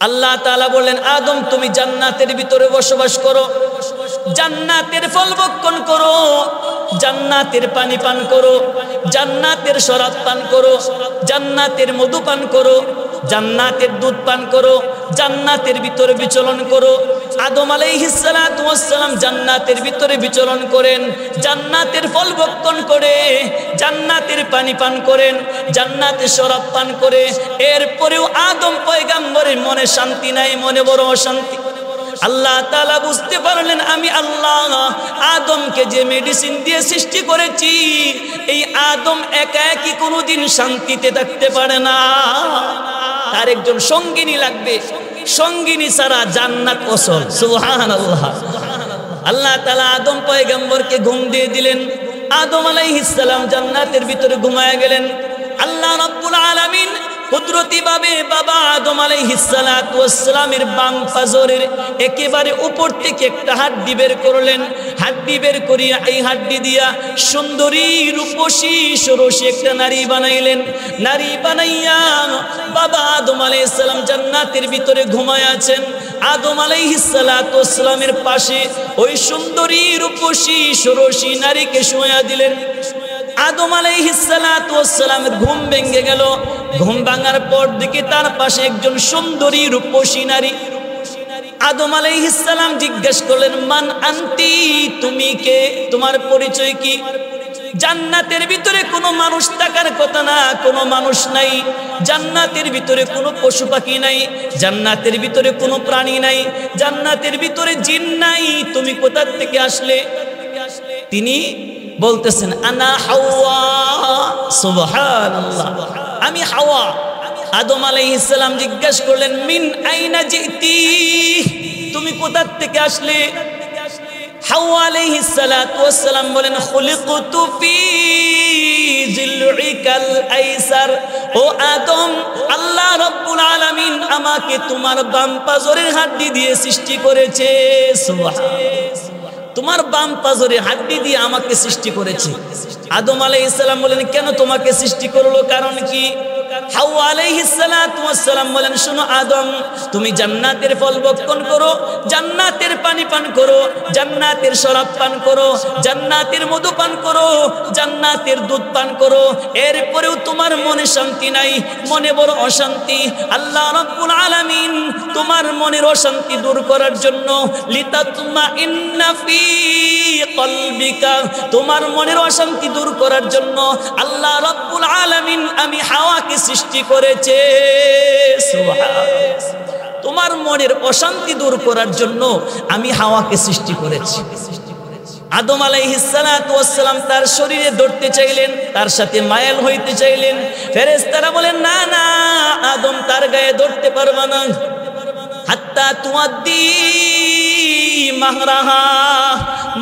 আল্লাহ তাআলা বললেন, আদম তুমি জান্নাতের ভিতরে বসবাস করো, জান্নাতের ফল ভক্ষণ করো, জান্নাতের পানি পান করো, জান্নাতের শরাব পান করো, জান্নাতের মধু পান করো, জান্নাতের দুধ পান করো, জান্নাতের ভিতরে বিচরণ করো। আদম আলাইহিস সালাতু ওয়াস সালাম জান্নাতের ভিতরে বিচরণ করেন, জান্নাতের ফল ভক্ষণ করে, জান্নাতের পানি পান করেন, জান্নাতের শরাব পান করে। এরপরেও আদম পয়গম্বরের মনে শান্তি নাই, মনে বড় অশান্তি। আল্লাহ তাআলা বুঝতে পারলেন আমি আল্লাহ আদমকে যে মেডিসিন দিয়ে সৃষ্টি করেছি, এই আদম একা একই কোনোদিন শান্তিতে থাকতে পারে না, তার একজন সঙ্গিনী লাগবে, সঙ্গিনী ছাড়া জান্নাত অচল। সুবহানাল্লাহ। আল্লাহ তাআলা আদম পয়গম্বরকে ঘুম দিয়ে দিলেন, আদম আলাইহিস সালাম জান্নাতের ভিতরে ঘুমায় গেলেন। আল্লাহ রাব্বুল আলামিন কুদরতি ভাবে বাবা আদম আলাইহিস সালাতু ওয়াস সালামের বাম পাজরের একেবারে উপর থেকে একটা হাড্ডি বের করলেন। হাড্ডি বের করিয়া এই হাড্ডি দিয়া সুন্দরী রূপসী ষোড়শী একটা নারী বানাইলেন। নারী বানাইয়া বাবা আদম আলাইহিস সালাম জান্নাতের ভিতরে ঘুমায় আছেন। আদম আলাইহিস সালাতু ওয়াস সালামের পাশে ওই সুন্দরী রূপসী ষোড়শী নারীকে শোয়া দিলেন। আদম আলাইহিস সালাতু ওয়াস সালামের ঘুম ভেঙে গেল। ঘুম ভাঙার পর দেখে তার পাশে একজন সুন্দরী রূপসী নারী। আদম আলাইহিস সালাম জিজ্ঞেস করলেন, মান আনতি, তুমি কে, তোমার পরিচয় কি? জান্নাতের ভিতরে কোনো মানুষ থাকার কথা না, কোনো মানুষ নাই, জান্নাতের ভিতরে কোনো পশু পাখি নাই, জান্নাতের ভিতরে কোনো প্রাণী নাই, জান্নাতের ভিতরে জিন নাই, তুমি কোথা থেকে আসলে? তিনি বলতেছেন, আনা হাওয়া। সুবহানাল্লাহ, আমি হাওয়া। আদম আলাইহিস সালাম জিজ্ঞেস করলেন, মিন আইনা জিতি, তুমি কোথা থেকে আসলে? হাওয়া আলাইহিস সালাতু ওয়াস সালাম বলেন, খুলিকতু ফি জিলইকাল আইসার। ও আদম, আল্লাহ রাব্বুল আলামিন আমাকে তোমার বাম পাজরের হাড্ডি দিয়ে সৃষ্টি করেছে। সুবহানাল্লাহ, তোমার বাম পাজরে হাড্ডি দিয়ে আমাকে সৃষ্টি করেছে। আদম আলাইহিস সালাম বলেন, কেন তোমাকে সৃষ্টি করলো, কারণ কি? হাওয়া আলাইহিস সালাতু ওয়াস সালাম বলেন, শোনো আদম, তুমি জান্নাতের ফল ভক্ষণ করো, জান্নাতের পানি পান করো, জান্নাতের শরাব পান করো, জান্নাতের মধু পান করো, জান্নাতের দুধ পান করো। এরপরেও তোমার মনে শান্তি নাই, মনে বড় অশান্তি। আল্লাহ রাব্বুল আলামিন তোমার মনের অশান্তি দূর করার জন্য, লিতাতমাইন্না ফি কলবিকা, তোমার মনের অশান্তি দূর করার জন্য আল্লাহ রাব্বুল আলামিন আমি হাওয়াকে সৃষ্টি করেছে। সুবহানাল্লাহ, তোমার মনের অশান্তি দূর করার জন্য আমি হাওয়াকে সৃষ্টি করেছি। আদম আলাইহিস সালাতু ওয়াস সালাম তার শরীরে ধরতে চাইলেন, তার সাথে মায়াল হইতে চাইলেন। ফেরেশতারা বলেন, না না, আদম তার গায়ে ধরতে পারবে না, হাত্তা তুআদ্দি মাহরাহা,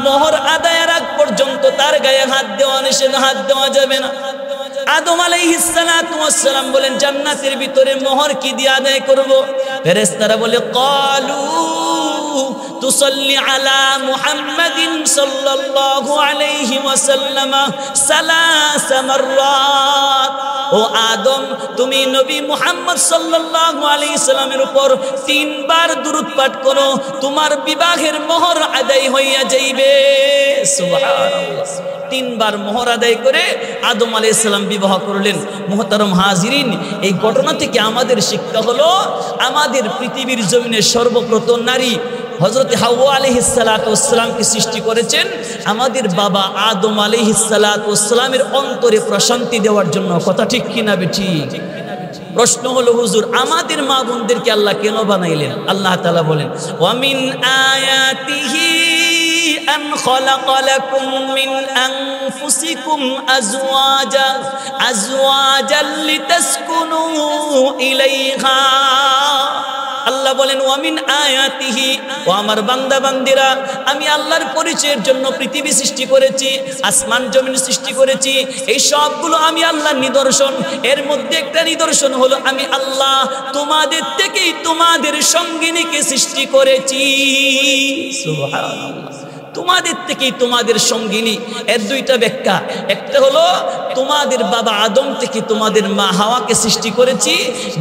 মোহর আদায়ের আগ পর্যন্ত তার গায়ে হাত দেওয়া নিষেধ, হাত দেওয়া যাবে না। আদম আলাইহিস সালাতু ওয়াস সালাম বলেন, জান্নাতের ভিতরে মোহর কি দিয়ে আদায় করব? ফেরেশতারা বলে, ক্বালু তুসাল্লি আলা মুহাম্মাদিন সাল্লাল্লাহু আলাইহি ওয়াসাল্লাম সালাস মাররাত। ও আদম, তুমি নবী মুহাম্মদ সাল্লাল্লাহু আলাইহি সাল্লামের উপর 3 বার দুরূদ পাঠ করো, তোমার বিবাহের মোহর আদায় হইয়া যাইবে। সুবহানাল্লাহ, 3 বার মোহর আদায় করে আদম আলাইহিস সালাম বিবাহ করলেন। মুহতারাম হাজিরিন, এই ঘটনা থেকে আমাদের শিক্ষা হলো, আমাদের পৃথিবীর জমিনে সর্বপ্রথম নারী হযরত হাওয়া আলাইহিস সালাতু ওয়াস সালামকে সৃষ্টি করেছেন আমাদের বাবা আদম আলাইহিস সালাতু ওয়াস সালামের অন্তরে প্রশান্তি দেওয়ার জন্য। কথা ঠিক কিনা বেঠিক? প্রশ্ন হলো, হুজুর আমাদের মা বোনদেরকে আল্লাহ কেন বানাইলেন? আল্লাহ তাআলা বলেন, ওয়া মিন আয়াতিহি আন খালাকা লাকুম মিন আনফুসিকুম আজওয়াজান লিতাসকুনু ইলাইহা। আল্লাহ বলেন, ওয়া মিন আয়াতিহি, ও আমার বান্দা বান্দিরা, আমি আল্লাহর পরিচয়ের জন্য পৃথিবী সৃষ্টি করেছি, আসমান জমিন সৃষ্টি করেছি। এই সবগুলো আমি আল্লাহর নিদর্শন। এর মধ্যে একটা নিদর্শন হলো আমি আল্লাহ তোমাদের থেকেই তোমাদের সঙ্গিনীকে সৃষ্টি করেছি। সুবহানাল্লাহ, তোমাদের থেকেই তোমাদের সঙ্গিনী। এর 2টা ব্যাখ্যা। একটা হলো তোমাদের বাবা আদম থেকে তোমাদের মা হাওয়াকে সৃষ্টি করেছি।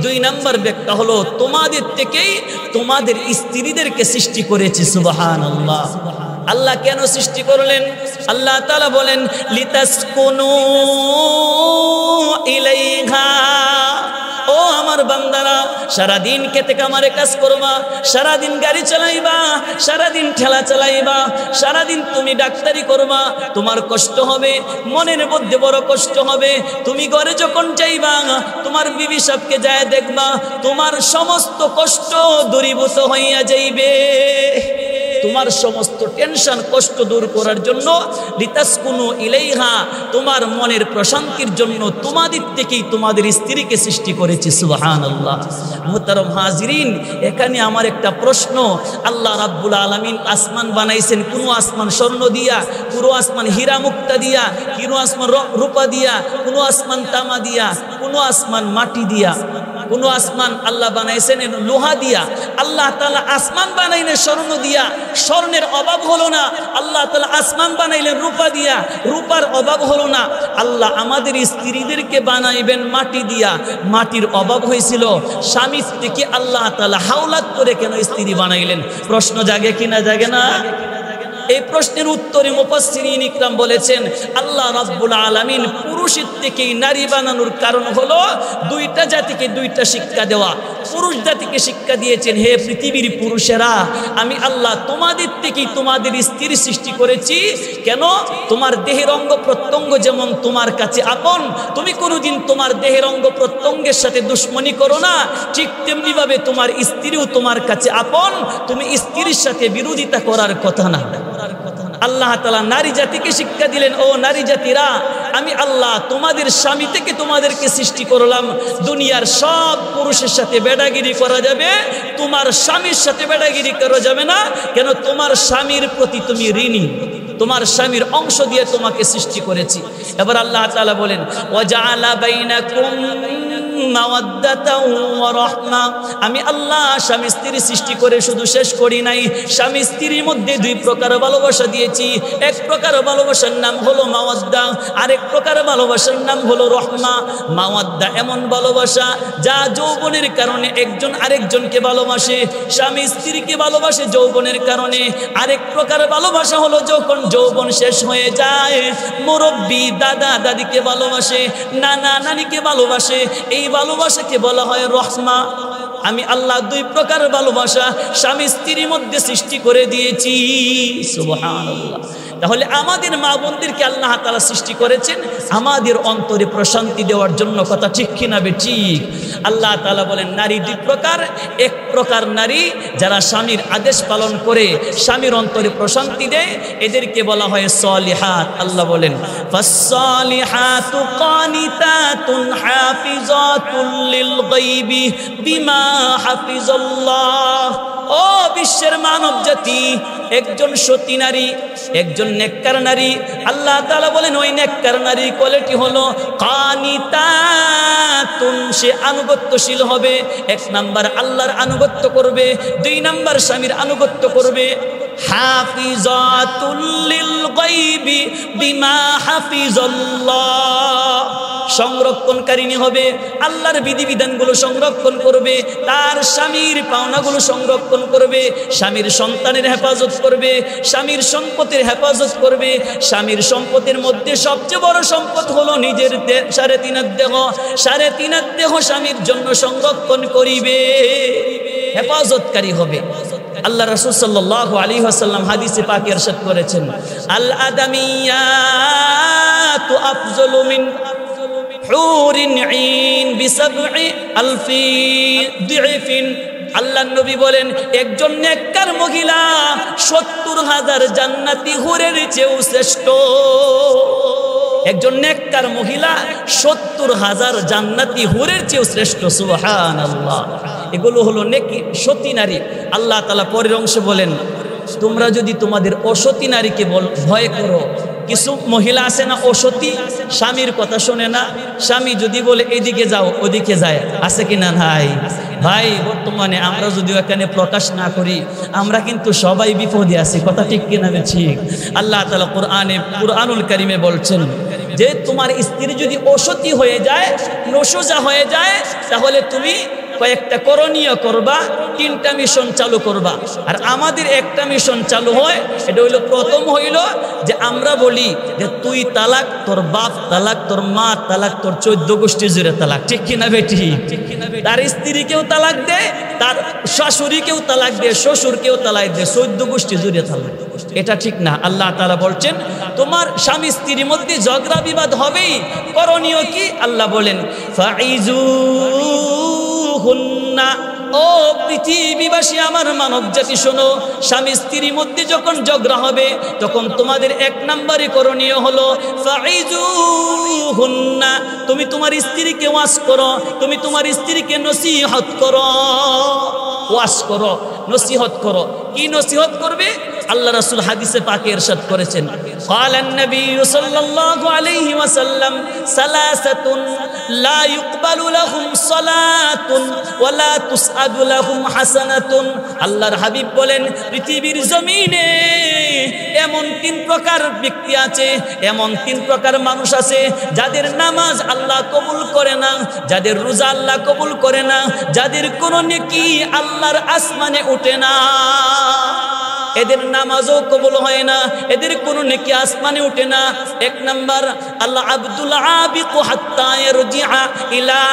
2 নম্বর ব্যাখ্যা হলো তোমাদের থেকেই তোমাদের স্ত্রীদেরকে সৃষ্টি করেছি। সুবহানাল্লাহ। আল্লাহ কেন সৃষ্টি করলেন? আল্লাহ তাআলা বলেন লিতাসকুনু ইলাইহা, ও আমার বান্দারা সারাদিন খেতে কামারে কাজ করবা, সারাদিন গাড়ি চালাইবা, সারাদিন ঠেলা চালাইবা, সারাদিন তুমি ডাক্তারি করবা, তোমার কষ্ট হবে, মনের মধ্যে বড় কষ্ট হবে। তুমি ঘরে যখন যাইবা তোমার বিবি সাহেবকে যায় দেখবা, তোমার সমস্ত কষ্ট দূরীভূত হইয়া যাইবে। তোমার সমস্ত টেনশন কষ্ট দূর করার জন্য লিতাসকুনু ইলাইহা, তোমার মনের প্রশান্তির জন্য তোমাদের থেকেই তোমাদের স্ত্রীকে সৃষ্টি করেছি। সুবহানাল্লাহ। মুহতারাম হাজিরিন, এখানে আমার একটা প্রশ্ন। আল্লাহ রাব্বুল আলামিন আসমান বানাইছেন, কোন আসমান স্বর্ণ দিয়া, কোন আসমান হীরা মুক্তা দিয়া, কোন আসমান রূপা দিয়া, কোন আসমান তামা দিয়া, কোন আসমান মাটি দিয়া, কোন আসমান আল্লাহ বানাইছেন লোহা দিয়া। আল্লাহ তাআলা আসমান বানাইলেন স্বর্ণ দিয়া, স্বর্ণের অভাব হলো না। আল্লাহ তাআলা আসমান বানাইলেন রূপা দিয়া, রূপার অভাব হলো না। আল্লাহ আমাদের স্ত্রীদেরকে বানাইবেন মাটি দিয়া, মাটির অভাব হয়েছিল। স্বামী থেকে আল্লাহ তাআলা হাওলাত করে কেন স্ত্রী বানাইলেন? প্রশ্ন জাগে কিনা জাগে না? এই প্রশ্নের উত্তরে মুফাসসিরিন ইকরাম বলেছেন আল্লাহ রাব্বুল আলামিন পুরুষের থেকেই নারী বানানোর কারণ হলো দুইটা জাতিকে দুইটা শিক্ষা দেওয়া। পুরুষ জাতিকে শিক্ষা দিয়েছেন, হে পৃথিবীর পুরুষেরা, আমি আল্লাহ তোমাদের থেকেই তোমাদের স্ত্রী সৃষ্টি করেছি। কেন? তোমার দেহের অঙ্গ প্রত্যঙ্গ যেমন তোমার কাছে আপন, তুমি কোনোদিন তোমার দেহের অঙ্গ প্রত্যঙ্গের সাথে দুশ্মনী করো না, ঠিক তেমনি ভাবে তোমার স্ত্রীও তোমার কাছে আপন, তুমি স্ত্রীর সাথে বিরোধিতা করার কথা না। আল্লাহ তাআলা নারী জাতিকে শিক্ষা দিলেন, ও নারী জাতিরা, আমি আল্লাহ তোমাদের স্বামী থেকে তোমাদেরকে সৃষ্টি করলাম। দুনিয়ার সব পুরুষের সাথে বেড়াগিরি করা যাবে, তোমার স্বামীর সাথে বেড়াগিরি করা যাবে না। কেন? তোমার স্বামীর প্রতি তুমি ঋণী, তোমার স্বামীর অংশ দিয়ে তোমাকে সৃষ্টি করেছি। এবার আল্লাহ তাআলা বলেন ওয়াজআলা বাইনাকুম মাওয়াদ্দাতাও ওয়া রাহমা, আমি আল্লাহ স্বামী স্ত্রী সৃষ্টি করে শুধু শেষ করি নাই, স্বামী স্ত্রীর মধ্যে 2 প্রকার ভালোবাসা দিয়েছি। এক প্রকার ভালোবাসার নাম হলো মাওয়াদ্দা, আরেক প্রকার ভালোবাসার নাম হলো রহমা। মাওয়াদ্দা এমন ভালোবাসা যা যৌবনের কারণে একজন আরেকজনকে ভালোবাসে, স্বামী স্ত্রীকে ভালোবাসে যৌবনের কারণে। আরেক প্রকার ভালোবাসা হলো যখন যৌবন শেষ হয়ে যায়, মুরব্বী দাদা দাদিকে ভালোবাসে, নানা নানিকে ভালোবাসে, এই ভালোবাসাকে বলা হয় রহমা। আমি আল্লাহ 2 প্রকার ভালোবাসা স্বামী স্ত্রীর মধ্যে সৃষ্টি করে দিয়েছি। সুবহানাল্লাহ। তাহলে আমাদের মা বোনদেরকে আল্লাহ তাআলা সৃষ্টি করেছেন আমাদের অন্তরে প্রশান্তি দেওয়ার জন্য। কথা ঠিক কিনা ঠিক? আল্লাহ তাআলা বলেন নারী 2 প্রকার। এক প্রকার নারী যারা স্বামীর আদেশ পালন করে, স্বামীর অন্তরে প্রশান্তি দেয়, এদেরকে বলা হয় সালিহাত। আল্লাহ বলেন ফাসসালিহাতু কানিতাতুন হাফিজাতুল লিল গায়বি বিমা হাফিজাল্লাহ। ও বিশ্বের মানব জাতি, একজন সতী নারী, একজন নেককার নারী, আল্লাহ তাআলা বলেন ওই নেককার নারীর কোয়ালিটি হলো কানিতাতুন, সে আনুগত্যশীল হবে। 1 নাম্বার আল্লাহর আনুগত্য করবে, 2 নাম্বার স্বামীর আনুগত্য করবে। হাফিজাতুল লিল গায়বি বিমা হাফিজাল্লাহ, সংরক্ষণকারিণী হবে, আল্লাহর বিধিবিধানগুলো সংরক্ষণ করবে, তার স্বামীর পাওনাগুলো সংরক্ষণ করবে, স্বামীর সন্তানের হেফাজত করবে, স্বামীর সম্পদের হেফাজত করবে। স্বামীর সম্পদের মধ্যে সবচেয়ে বড় সম্পদ হলো নিজের 3.5 দেহ। 3.5 দেহ স্বামীর জন্য সংরক্ষণ করিবে, হেফাজতকারী হবে। আল্লাহ রাসূল সাল্লাল্লাহু আলাইহি ওয়াসাল্লাম হাদিসে পাকে ইরশাদ করেছেন আল আদামিয়াতু আফজালু মিন হুরিন ঈন বিসাব'i আলফি দি'ফিন। আল্লাহ নবী বলেন একজন নেককার মহিলা 70,000 জান্নাতি হুরের চেয়েও শ্রেষ্ঠ। একজন নেককার মহিলা 70,000 জান্নাতি হুরের চেয়েও শ্রেষ্ঠ। সুবহানাল্লাহ। এগুলো হলো নেকি সতী নারী। আল্লাহ তাআলা পরের অংশে বলেন তোমরা যদি তোমাদের অসতী নারীকে ভয় করো। কিছু মহিলা আছে না অসতী, স্বামীর কথা শোনে না, স্বামী যদি বলে এদিকে যাও ওদিকে যায়, আছে কিনা নাই? ভাই বর্তমানে আমরা যদি এখানে প্রকাশ না করি আমরা কিন্তু সবাই বিপদে আছি। কথা ঠিক কিনা ঠিক? আল্লাহ তাআলা কুরআনুল কারীমে বলছেন যে তোমার স্ত্রী যদি অসতী হয়ে যায়, নশোজা হয়ে যায়, তাহলে তুমি কয়েকটা করণীয় করবা, 3টা মিশন চালু করবা। আর আমাদের একটা মিশন চালু হয়, এটা হইল প্রথম হইল যে আমরা বলি যে তুই তালাক, তোর বাপ তালাক, তোর মা তালাক, তোর 14 গোষ্ঠী জুড়ে তালাক। ঠিক কিনা বেটি? তার স্ত্রীকেও তালাক দেয়, তার শাশুড়িকেও তালাক দেয়, শ্বশুরকেও তালাক দেয়, 14 গোষ্ঠী জুড়ে তালাক। এটা ঠিক না। আল্লাহ তাআলা বলছেন তোমার স্বামী স্ত্রীর মধ্যে ঝগড়া বিবাদ হবেই, করণীয় কি? আল্লাহ বলেন ফাইজুহুন্না। ও পৃথিবীবাসী, আমার মানব জাতি শোনো, স্বামী স্ত্রীর মধ্যে যখন ঝগড়া হবে তখন তোমাদের 1 নম্বরে করণীয় হলো ফাইজুহুন্না। তুমি তোমার স্ত্রীকে ওয়াজ করো, তুমি তোমার স্ত্রীকে নসিহত করো, ওয়াজ করো, নসিহত করো। কি নসিহত করবে? আল্লাহ রাসূল হাদিসে পাকে ইরশাদ করেছেন, ক্বালান নবী সাল্লাল্লাহু আলাইহি ওয়াসাল্লাম সালাসাতুন লা ইউকবালু লাহুম সালাতুন ওয়া লা তুসআদু লাহুম হাসানাতুন। আল্লাহর হাবিব বলেন পৃথিবীর জমিনে এমন 3 প্রকার ব্যক্তি আছে, এমন 3 প্রকার মানুষ আছে যাদের নামাজ আল্লাহ কবুল করে না, যাদের রোজা আল্লাহ কবুল করে না, যাদের কোনো নেকি আল্লাহর আসমানে ওঠে না। এদের নামাজও কবুল হয় না, এদের কোনো নেকি আসমানে ওঠে না। 1 নাম্বার, আল্লাহ আব্দুল আবিক হাত্তা ইয়ারজিআ ইলা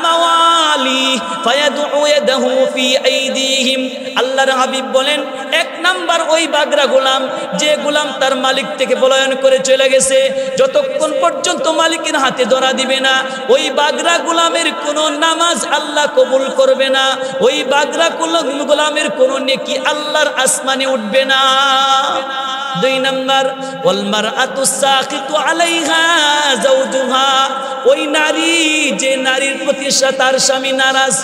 মাওয়ালি ফায়াদউ ইয়াদাহু ফি আইদিহিম। আল্লাহর হাবিব বলেন 1 নাম্বার ওই বাগরা গোলাম, যে গোলাম তার মালিক থেকে পলায়ন করে চলে গেছে, যতক্ষণ পর্যন্ত মালিকের হাতে ধরা দিবে না ওই বাগরা গোলামের কোনো নামাজ আল্লাহ কবুল করবে না, ওই বাগরা গোলামের কোনো নেকি আল্লাহর আসমানে উঠবে না। 2 নাম্বার, ওয়াল মারআতু সাকিতু আলাইহা যাওজুহা। ওই নারী, যে নারীর প্রতি তার স্বামী নারাজ,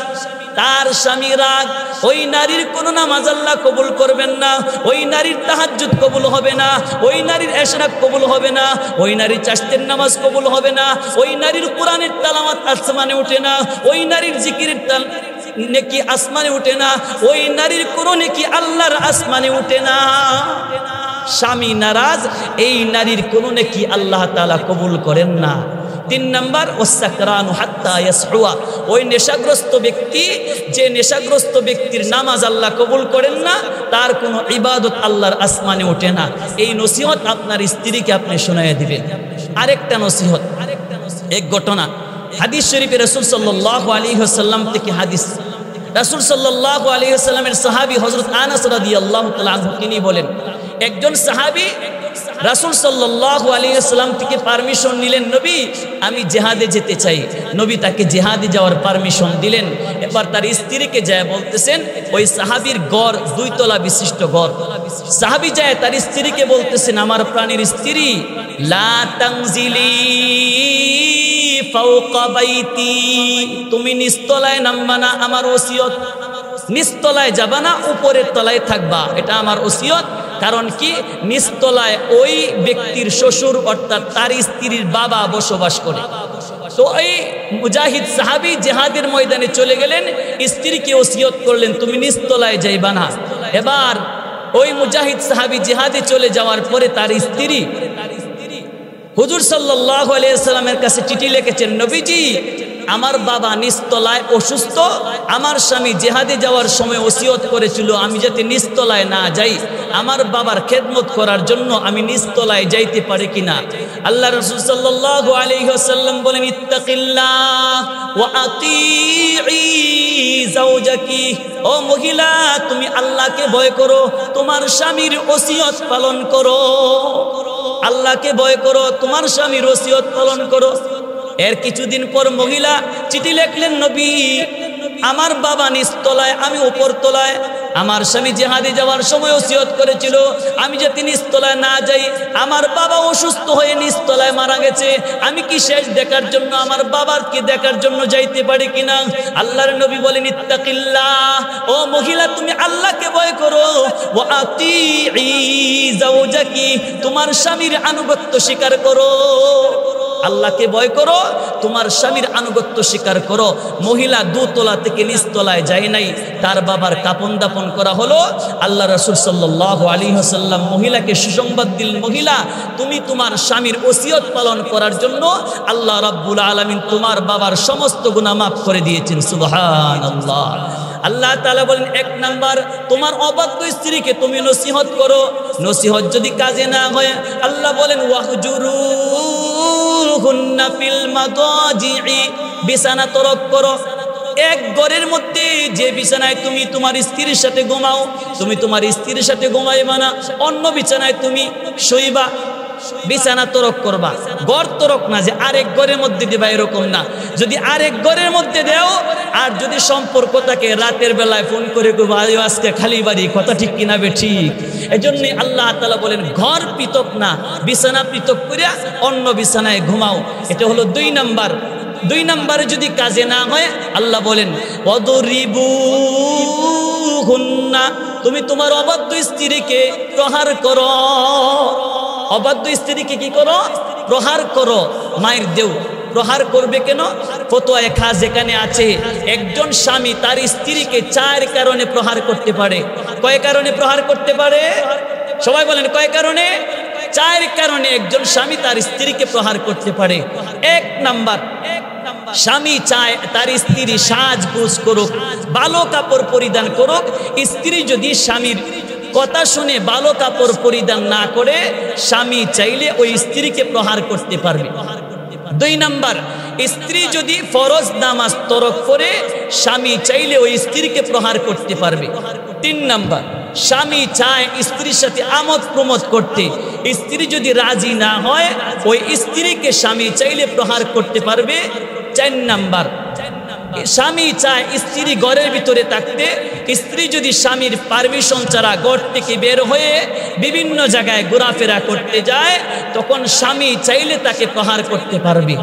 তার স্বামী রাগ, ওই নারীর কোনো নামাজ আল্লাহ কবুল করবেন না, ওই নারীর তাহাজ্জুদ কবুল হবে না, ওই নারীর ইশরাক কবুল হবে না, ওই নারীর চাষতের নামাজ কবুল হবে না, ওই নারীর কোরআনের তেলাওয়াত আসমানে ওঠে না, ওই নারীর জিকিরের নেকি আসমানে ওঠে না, ওই নারীর কোনো নেকি আল্লাহর আসমানে ওঠে না। স্বামী নারাজ, এই নারীর কোনো নেকি আল্লাহ তাআলা কবুল করেন না। 3 নাম্বার, ওয়াসাকরানু হাত্তা ইয়াসহুয়া। ওই নেশাগ্রস্ত ব্যক্তি, যে নেশাগ্রস্ত ব্যক্তির নামাজ আল্লাহ কবুল করেন না, তার কোনো ইবাদত আল্লাহর আসমানে ওঠে না। এই নসিহত আপনার স্ত্রীকে আপনি শোনায় দিবেন। আরেকটা নসিহত, এক ঘটনা হাদিস শরীফে রাসূল সাল্লাল্লাহু আলাইহি ওয়াসাল্লাম থেকে হাদিস। রাসূল সাল্লাল্লাহু আলাইহি ওয়াসাল্লামের সাহাবী হযরত আনাস রাদিয়াল্লাহু তাআলা আনহু তিনি বলেন, একজন সাহাবী রাসূল সাল্লাল্লাহু আলাইহি ওয়াসাল্লাম থেকে পারমিশন নিলেন, নবী আমি জিহাদে যেতে চাই। নবী তাকে জিহাদে যাওয়ার পারমিশন দিলেন। এবার তার স্ত্রীকে যায় বলতেছেন, ওই সাহাবীর ঘর 2 তলা বিশিষ্ট ঘর। সাহাবী যায় তার স্ত্রীকে বলতেছেন, আমার প্রাণের স্ত্রী, লা তানজিলি ফাওকা বাইতি, তুমি নিচতলায় নামবা না, আমার ওসিয়ত। নিচতলায় যাবা না, উপরের তলায় থাকবা, এটা আমার ওসিয়ত। কারণ কি? নিচতলায় ওই ব্যক্তির শ্বশুর অর্থাৎ তার স্ত্রীর বাবা বসবাস করে। তো এই মুজাহিদ সাহাবী জিহাদের ময়দানে চলে গেলেন, স্ত্রীকে ওসিয়ত করলেন তুমি নিচতলায় যাইবা না। এবার ওই মুজাহিদ সাহাবী জিহাদে চলে যাওয়ার পরে তার স্ত্রী হুজুর সাল্লাল্লাহু আলাইহি ওয়াসাল্লামের কাছে চিঠি লিখেছেন, নবীজি আমার বাবা নিচতলায় অসুস্থ, আমার স্বামী জিহাদে যাওয়ার সময় ওসিয়ত করেছিল আমি যাতে নিচতলায় না যাই, আমার বাবার খেদমত করার জন্য আমি নিচতলায় যাইতে পারি কিনা। আল্লাহ রাসূল সাল্লাল্লাহু আলাইহি ওয়াসাল্লাম বলেন, ইত্তাকিল্লাহ ওয়া আতিঈ যাওজাকি। ও মহিলা, তুমি আল্লাহকে ভয় করো, তোমার স্বামীর ওসিয়ত পালন করো। আল্লাহকে ভয় করো, তোমার স্বামীর ওসিয়ত পালন করো। এর কিছুদিন পর মহিলা চিঠি লিখলেন, নবী আমার বাবা নিচতলায়, আমি উপর তলায়। আমার স্বামী জিহাদে যাওয়ার সময় ওসিয়ত করেছিল আমি যাতে নিচতলায় না যাই। আমার বাবা অসুস্থ হয়ে নিচতলায় মারা গেছে, আমি কি শেষ দেখার জন্য আমার বাবাকে দেখার জন্য যাইতে পারি কিনা? আল্লাহর নবী বলেন, ইত্তাকিল্লাহ, ও মহিলা তুমি আল্লাহকে ভয় করো, ওয়া আতিঈ যাওজাকি, তোমার স্বামীর আনুগত্য স্বীকার করো। আল্লাহকে ভয় করো, তোমার স্বামীর আনুগত্য স্বীকার করো। মহিলা 2 তলা থেকে নিচ তলায় যায় নাই, তার বাবার কাপন দাপন করা হলো। আল্লাহ রাসূল সাল্লাল্লাহু আলাইহি ওয়াসাল্লাম মহিলাকে সুসংবাদ দিলেন, মহিলা তুমি তোমার স্বামীর ওসিয়ত পালন করার জন্য আল্লাহ রাব্বুল আলামিন তোমার বাবার সমস্ত গুনাহ মাফ করে দিয়েছেন। সুবহানাল্লাহ। আল্লাহ তাআলা বলেন 1 নাম্বার, তোমার অবাধ্য স্ত্রীকে তুমি নসিহত করো। নসিহত যদি কাজে না হয়, আল্লাহ বলেন ওয়াহজুরুহুন্না ফিল মাদাজি'i, বিছানা তরক করো। এক ঘরের মধ্যে যে বিছানায় তুমি তোমার স্ত্রীর সাথে ঘুমাও, তুমি তোমার স্ত্রীর সাথে ঘুমাইবা না, অন্য বিছানায় তুমি শুইবা। বিছানা তরক করবা, ঘর তরক না যে আরেক ঘরের মধ্যে দিবা, এরকম না। যদি আরেক ঘরের মধ্যে দেও, আর যদি সম্পর্ক থাকে, রাতের বেলায় ফোন করে আজকে খালি বাড়ি, কথা ঠিক কিনা বে ঠিক। এজন্য আল্লাহ তাআলা বলেন ঘর পৃথক না, বিছানা পৃথক করিয়া অন্য বিছানায় ঘুমাও। এটা হলো 2 নাম্বার। 2 নাম্বারে যদি কাজে না হয়, আল্লাহ বলেন ওয়াদরিবুহুন্না, তুমি তোমার অবাধ্য স্ত্রীকে প্রহার করো। অবাধ্য স্ত্রীকে কি করো? প্রহার করো, মায়ের দেও। প্রহার করবে কেন? ফতোয়ায়ে খাস যেখানে আছে, একজন স্বামী তার স্ত্রীকে 4 কারণে প্রহার করতে পারে। কয় কারণে প্রহার করতে পারে? সবাই বলেন কয় কারণে? 4 কারণে একজন স্বামী তার স্ত্রীকে প্রহার করতে পারে। 1 নাম্বার, স্বামী চায় তার স্ত্রী সাজগোজ করুক, ভালো কাপড় পরিধান করুক। স্ত্রী যদি স্বামীর কথা শুনে ভালো কাপড় পরিধান না করে, স্বামী চাইলে ওই স্ত্রীকে প্রহার করতে পারবে। 2 নাম্বার, স্ত্রী যদি ফরজ নামাজ তরক করে, স্বামী চাইলে ওই স্ত্রীকে প্রহার করতে পারবে। 3 নাম্বার, স্বামী চায় স্ত্রীর সাথে আমোদ প্রমোদ করতে, স্ত্রী যদি রাজি না হয়, ওই স্ত্রীকে স্বামী চাইলে প্রহার করতে পারবে। 4 নাম্বার, স্বামী চায় স্ত্রী ঘরের ভিতরে থাকতে, স্ত্রী যদি স্বামীর পারমিশন ছাড়া ঘর থেকে বের হয়ে বিভিন্ন জায়গায় ঘোরাফেরা করতে যায়, তখন স্বামী চাইলে তাকে প্রহার করতে পারবে।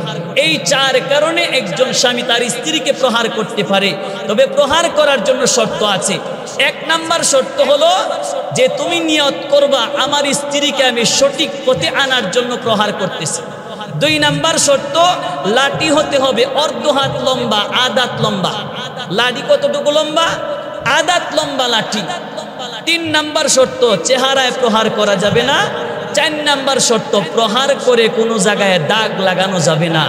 এই 4 কারণে একজন স্বামী তার স্ত্রীকে প্রহার করতে পারে। তবে প্রহার করার জন্য শর্ত আছে। 1 নাম্বার শর্ত হলো যে তুমি নিয়ত করবা আমার স্ত্রীকে আমি সঠিক পথে আনার জন্য প্রহার করতেছি। 2 নাম্বার শর্ত, লাঠি হতে হবে অর্ধ হাত লম্বা, আদাত লম্বা। লাঠি কতটুকু লম্বা? আদাত লম্বা লাঠি। 3 নাম্বার শর্ত, চেহারায় প্রহার করা যাবে না। 4 নাম্বার শর্ত, প্রহার করে কোনো জায়গায় দাগ লাগানো যাবে না।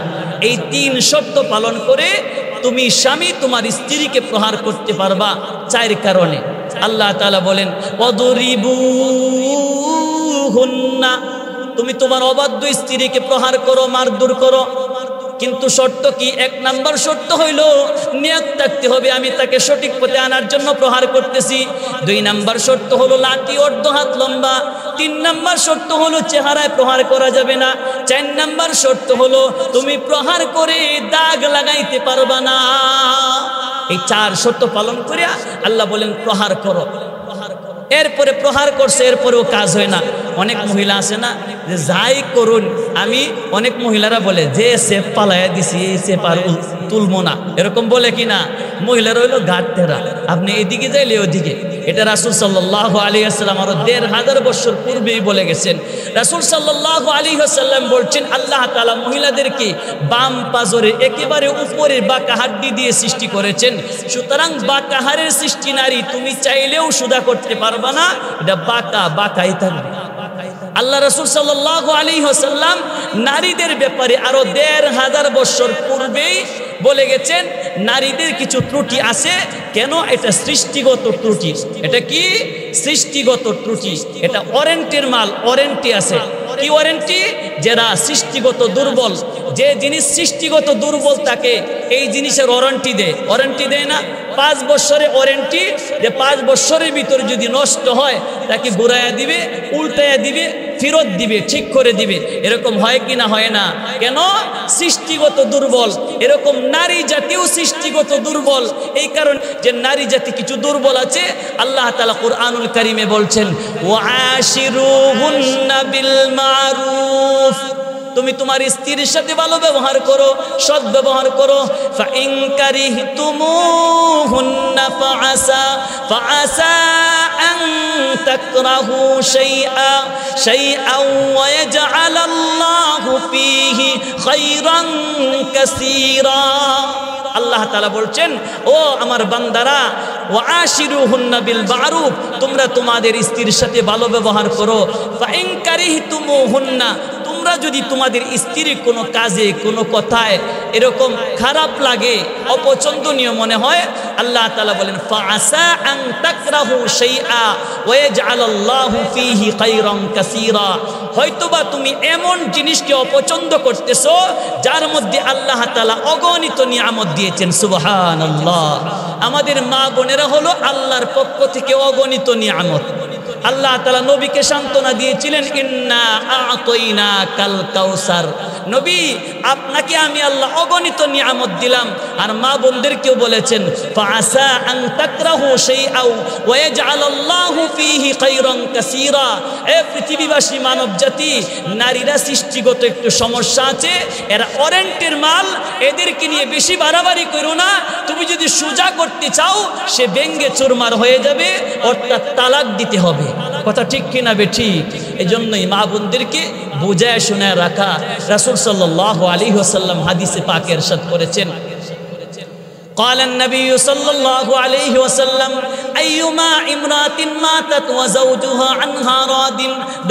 এই 3 শর্ত পালন করে তুমি স্বামী তোমার স্ত্রীকে প্রহার করতে পারবা 4 কারণে। আল্লাহ তাআলা বলেন ওয়াদরিবুহুন্না, তুমি তোমার অবাধ্য স্ত্রীকে প্রহার করো, মারধর করো। কিন্তু শর্ত কি? 1 নাম্বার শর্ত হইল নিয়ত থাকতে হবে আমি তাকে সঠিক পথে আনার জন্য প্রহার করতেছি। 2 নাম্বার শর্ত হলো লাঠি অর্ধ হাত লম্বা। 3 নাম্বার শর্ত হলো চেহারায় প্রহার করা যাবে না। 4 নাম্বার শর্ত হলো তুমি প্রহার করে দাগ লাগাইতে পারবা না। এই 4 শর্ত পালন করিয়া আল্লাহ বলেন প্রহার করো। এরপরে প্রহার করছে, এরপরেও কাজ হয় না। অনেক মহিলা আছে না যে যাই করুন, আমি অনেক মহিলারা বলে যে সে পালাইয়া দিছি, এই সে পার তুলবো না, এরকম বলে কিনা? মহিলারা হইলো ঘাটতেরা, আপনি এদিকে যাইলে ওদিকে। এটা রাসূল সাল্লাল্লাহু আলাইহি ওয়াসাল্লাম আরো 1500 বছর পূর্বেই বলে গেছেন। রাসূল সাল্লাল্লাহু আলাইহি ওয়াসাল্লাম বলছেন আল্লাহ তাআলা মহিলাদেরকে বাম পাজরে একেবারে উপরের বাঁকা হাড্ডি দিয়ে সৃষ্টি করেছেন। সুতরাং বাঁকা হাড়ের সৃষ্টি নারী, তুমি চাইলেও সুদা করতে পারবা না, এটা বাঁকাই থাকবে। আল্লাহ রাসূল সাল্লাল্লাহু আলাইহি ওয়াসাল্লাম নারীদের ব্যাপারে আরো 1500 বছর পূর্বেই বলে গেছেন নারীদের কিছু ত্রুটি আছে। কেন? এটা সৃষ্টিগত ত্রুটি। এটা কি? সৃষ্টিগত ত্রুটি। এটা ওয়ারেন্টির মাল, ওয়ারেন্টি আছে। কি ওয়ারেন্টি? যারা সৃষ্টিগত দুর্বল, যে জিনিস সৃষ্টিগত দুর্বল থাকে এই জিনিসের ওয়ারেন্টি দেয়। ওয়ারেন্টি দেয় না? 5 বছরের ওয়ারেন্টি, যে 5 বছরের ভিতরে যদি নষ্ট হয় তাকে ঘুরাইয়া দিবে, উল্টাইয়া দিবে, ফেরত দিবে, ঠিক করে দিবে। এরকম হয় কি না? হয় না। কেন? সৃষ্টিগত দুর্বল। এরকম নারী জাতিও সৃষ্টিগত দুর্বল। এই কারণ যে নারী জাতি কিছু দুর্বল আছে। আল্লাহ তাআলা কুরআনুল কারীমে বলছেন ওয়াশিরুহুন্না বিল মারুফ, তুমি তোমার স্ত্রীর সাথে ভালো ব্যবহার করো, সৎ ব্যবহার করো। ফাইন কারিহতুমুহুন্না ফাআসা আন তাকরাহু শাইআন ওয়া ইয়াজআলাল্লাহু ফীহি খায়রান কাসীরা। আল্লাহ তাআলা বলছেন, ও আমার বান্দারা, ওয়া আশিরুহুন্না বিল মারুফ, তোমরা তোমাদের স্ত্রীর সাথে ভালো ব্যবহার করো। ফা ইন কারিহতুমুহুন্না, তোমরা যদি তোমাদের স্ত্রীর কোনো কাজে কোনো কথায় এরকম খারাপ লাগে, অপছন্দনীয় মনে হয়, আল্লাহ তাআলা বলেন ফাআসা আন তাকরাহু শাইআ ওয়া ইয়াজআলাল্লাহু ফীহি খায়রান কাসীরা। হয়তোবা তুমি এমন জিনিসকে অপছন্দ করতেছো যার মধ্যে আল্লাহ তাআলা অগণিত নিয়ামত দিয়েছেন। সুবহানাল্লাহ। আমাদের মা বোনেরা হলো আল্লাহর পক্ষ থেকে অগণিত নিয়ামত। আল্লাহ তাআলা নবীকে সান্ত্বনা দিয়েছিলেন, ইন্না আ'তাইনাকাল কাউসার, নবী আপনাকে আমি আল্লাহ অগণিত নিয়ামত দিলাম। আর মা বোনদেরকেও বলেছেন ফাআসা আন তাকরাহু শাইআও ওয়া ইয়াজআলাল্লাহু ফীহি খায়রান কাসীরা। এ পৃথিবীবাসী মানব জাতি, নারীরা সৃষ্টিগত একটু সমস্যা আছে, এরা অরেন্টের মাল, এদেরকে নিয়ে বেশি বাড়াবাড়ি করো না। তুমি যদি সোজা করতে চাও, সে ব্যঙ্গে চুরমার হয়ে যাবে, অর্থাৎ তালাক দিতে হবে। কথা ঠিক কিনা বেঠিক? এই জন্যই মা বোনদেরকে বুঝায় শোনায় রাখা। রাসূল সাল্লাল্লাহু আলাইহি ওয়াসাল্লাম হাদিসে পাকে ইরশাদ করেছেন, قال النبي صلى الله عليه وسلم أيما امرأة ماتت وزوجها عنها راض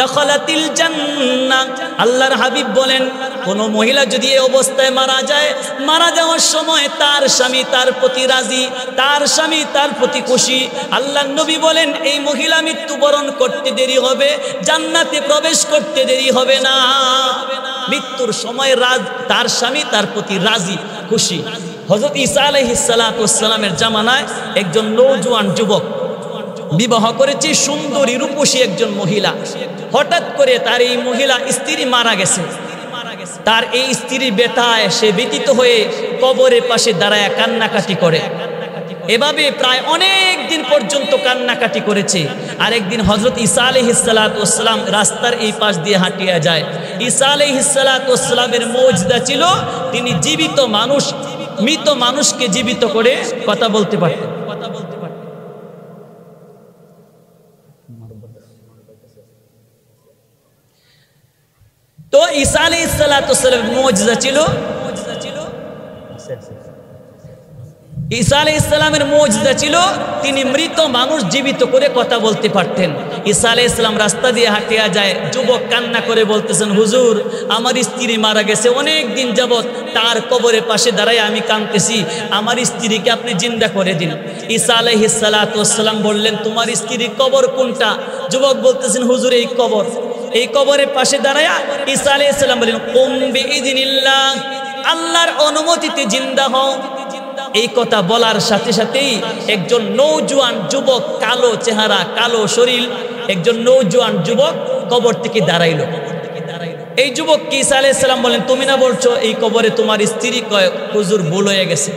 دخلت الجنة। আল্লাহর হাবিব বলেন, কোন মহিলা যদি এই অবস্থায় মারা যায়, মারা যাওয়ার সময় তার স্বামী তার প্রতি রাজি, তার স্বামী তার প্রতি খুশি, আল্লাহর নবী বলেন এই মহিলা মৃত্যুবরণ করতে দেরি হবে, জান্নাতে প্রবেশ করতে দেরি হবে না। মৃত্যুর সময় তার স্বামী তার প্রতি রাজি, খুশি। হযরত ঈসা আলাইহিস সালাতু ওয়াস সালামের জামানায় একজন নওজোয়ান যুবক বিবাহ করেছে সুন্দরী রূপসী একজন মহিলা। হঠাৎ করে তার এই মহিলা স্ত্রী মারা গেছে। তার এই স্ত্রীর ব্যথায় সে ব্যথিত হয়ে কবরের পাশে দাঁড়ায় কান্নাকাটি করে। এভাবে প্রায় অনেক দিন পর্যন্ত কান্নাকাটি করেছে। আর একদিন হযরত ঈসা আলাইহিস সালাতু ওয়াস সালাম রাস্তার এই পাশ দিয়ে হাঁটিয়া যায়। ঈসা আলাইহিস সালাতু ওয়াস সালামের মুজিজা ছিল, তিনি জীবিত মানুষ, মৃত মানুষকে জীবিত করে কথা বলতে পারতেন। তো ঈসা আলাইহিস সালাতু ওয়াস সালামের মুজিজা ছিল, ঈসা আলাইহিস সালামের মুজিজা ছিল তিনি মৃত মানুষ জীবিত করে কথা বলতে পারতেন। ঈসা আলাইহিস সালাম রাস্তা দিয়ে হাঁটিয়া যায়, যুবক কান্না করে বলতেছেন, হুজুর আমার স্ত্রী মারা গেছে, অনেক দিন যাবত তার কবরের পাশে দাঁড়ায় আমি কাঁদতেছি, আমার স্ত্রীকে আপনি জিন্দা করে দিন। ঈসা আলাইহিস সালাতু ওয়াস সালাম বললেন, তোমার স্ত্রীর কবর কোনটা? যুবক বলতেছেন, হুজুর এই কবর। এই কবরের পাশে দাঁড়ায় ঈসা আলাইহিস সালাম বললেন, কুম বিইذنিল্লাহ, আল্লাহর অনুমতিতে জিন্দা হও। এই কথা বলার সাথে সাথেই একজন নওজোয়ান যুবক, কালো চেহারা, কালো শরীর, একজন নওজোয়ান যুবক কবর থেকে দাঁড়াইল। এই যুবককে ঈসা আলাইহিস সালাম বলেন, তুমি না বলছো এই কবরে তোমার স্ত্রী? কয়, হুজুর ভুল হয়ে গেছে।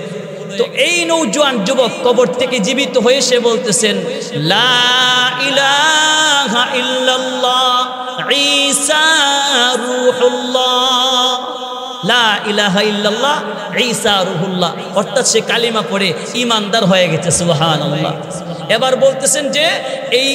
তো এই নওজোয়ান যুবক কবর থেকে জীবিত হয়ে সে বলতেছেন, লা ইলাহা ইল্লাল্লাহ ঈসা রূহুল্লাহ, লা ইলাহা ইল্লাল্লাহ ঈসা রূহুল্লাহ, অর্থাৎ সে কালিমা পড়ে ঈমানদার হয়ে গেছে। সুবহানাল্লাহ। এবার বলতেছেন যে এই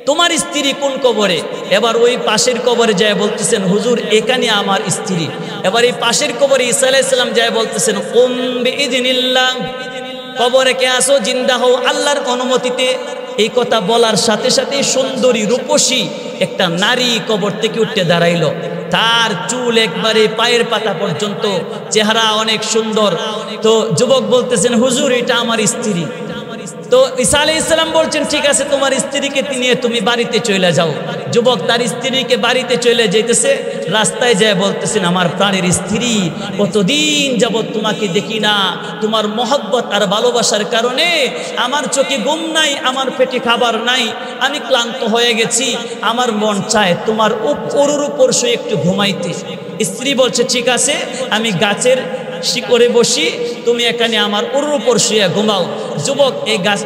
তোমার স্ত্রী কোন কবরে? এবার ওই পাশের কবরে যায় বলতেছেন, হুজুর এখানে আমার স্ত্রী। এবার এই পাশের কবরে ঈসা আলাইহিস সালাম যায় বলতেছেন, কুম বিইذনিল্লাহ, কবরে কে আসো, জিন্দা হও আল্লাহর অনুমতিতে। এই কথা বলার সাথে সাথে সুন্দরী রূপসী একটা নারী কবর থেকে উঠে দাঁড়াইলো। তার চুল একবারে পায়ের পাতা পর্যন্ত, চেহারা অনেক সুন্দর। তো যুবক বলতেছেন, হুজুর এটা আমার স্ত্রী। তো ঈসা আলাইহিস সালাম বলছেন, ঠিক আছে তোমার স্ত্রীকে নিয়ে তুমি বাড়িতে চলে যাও। যুবক তার স্ত্রীকে বাড়িতে চলে যেতেছে, রাস্তায় যায় বলতেছেন, আমার প্রাণের স্ত্রী, কতদিন যাবত তোমাকে দেখি না, তোমার মহব্বত আর ভালোবাসার কারণে আমার চোখে ঘুম নাই, আমার পেটে খাবার নাই, আমি ক্লান্ত হয়ে গেছি, আমার মন চায় তোমার উপরের উপর শুয়ে একটু ঘুমাইতে। স্ত্রী বলছে, ঠিক আছে আমি গাছের শিকড়ে বসি, তুমি এখানে আমার ওর উপর শুয়ে ঘুমাও। যুবক এই গাছ,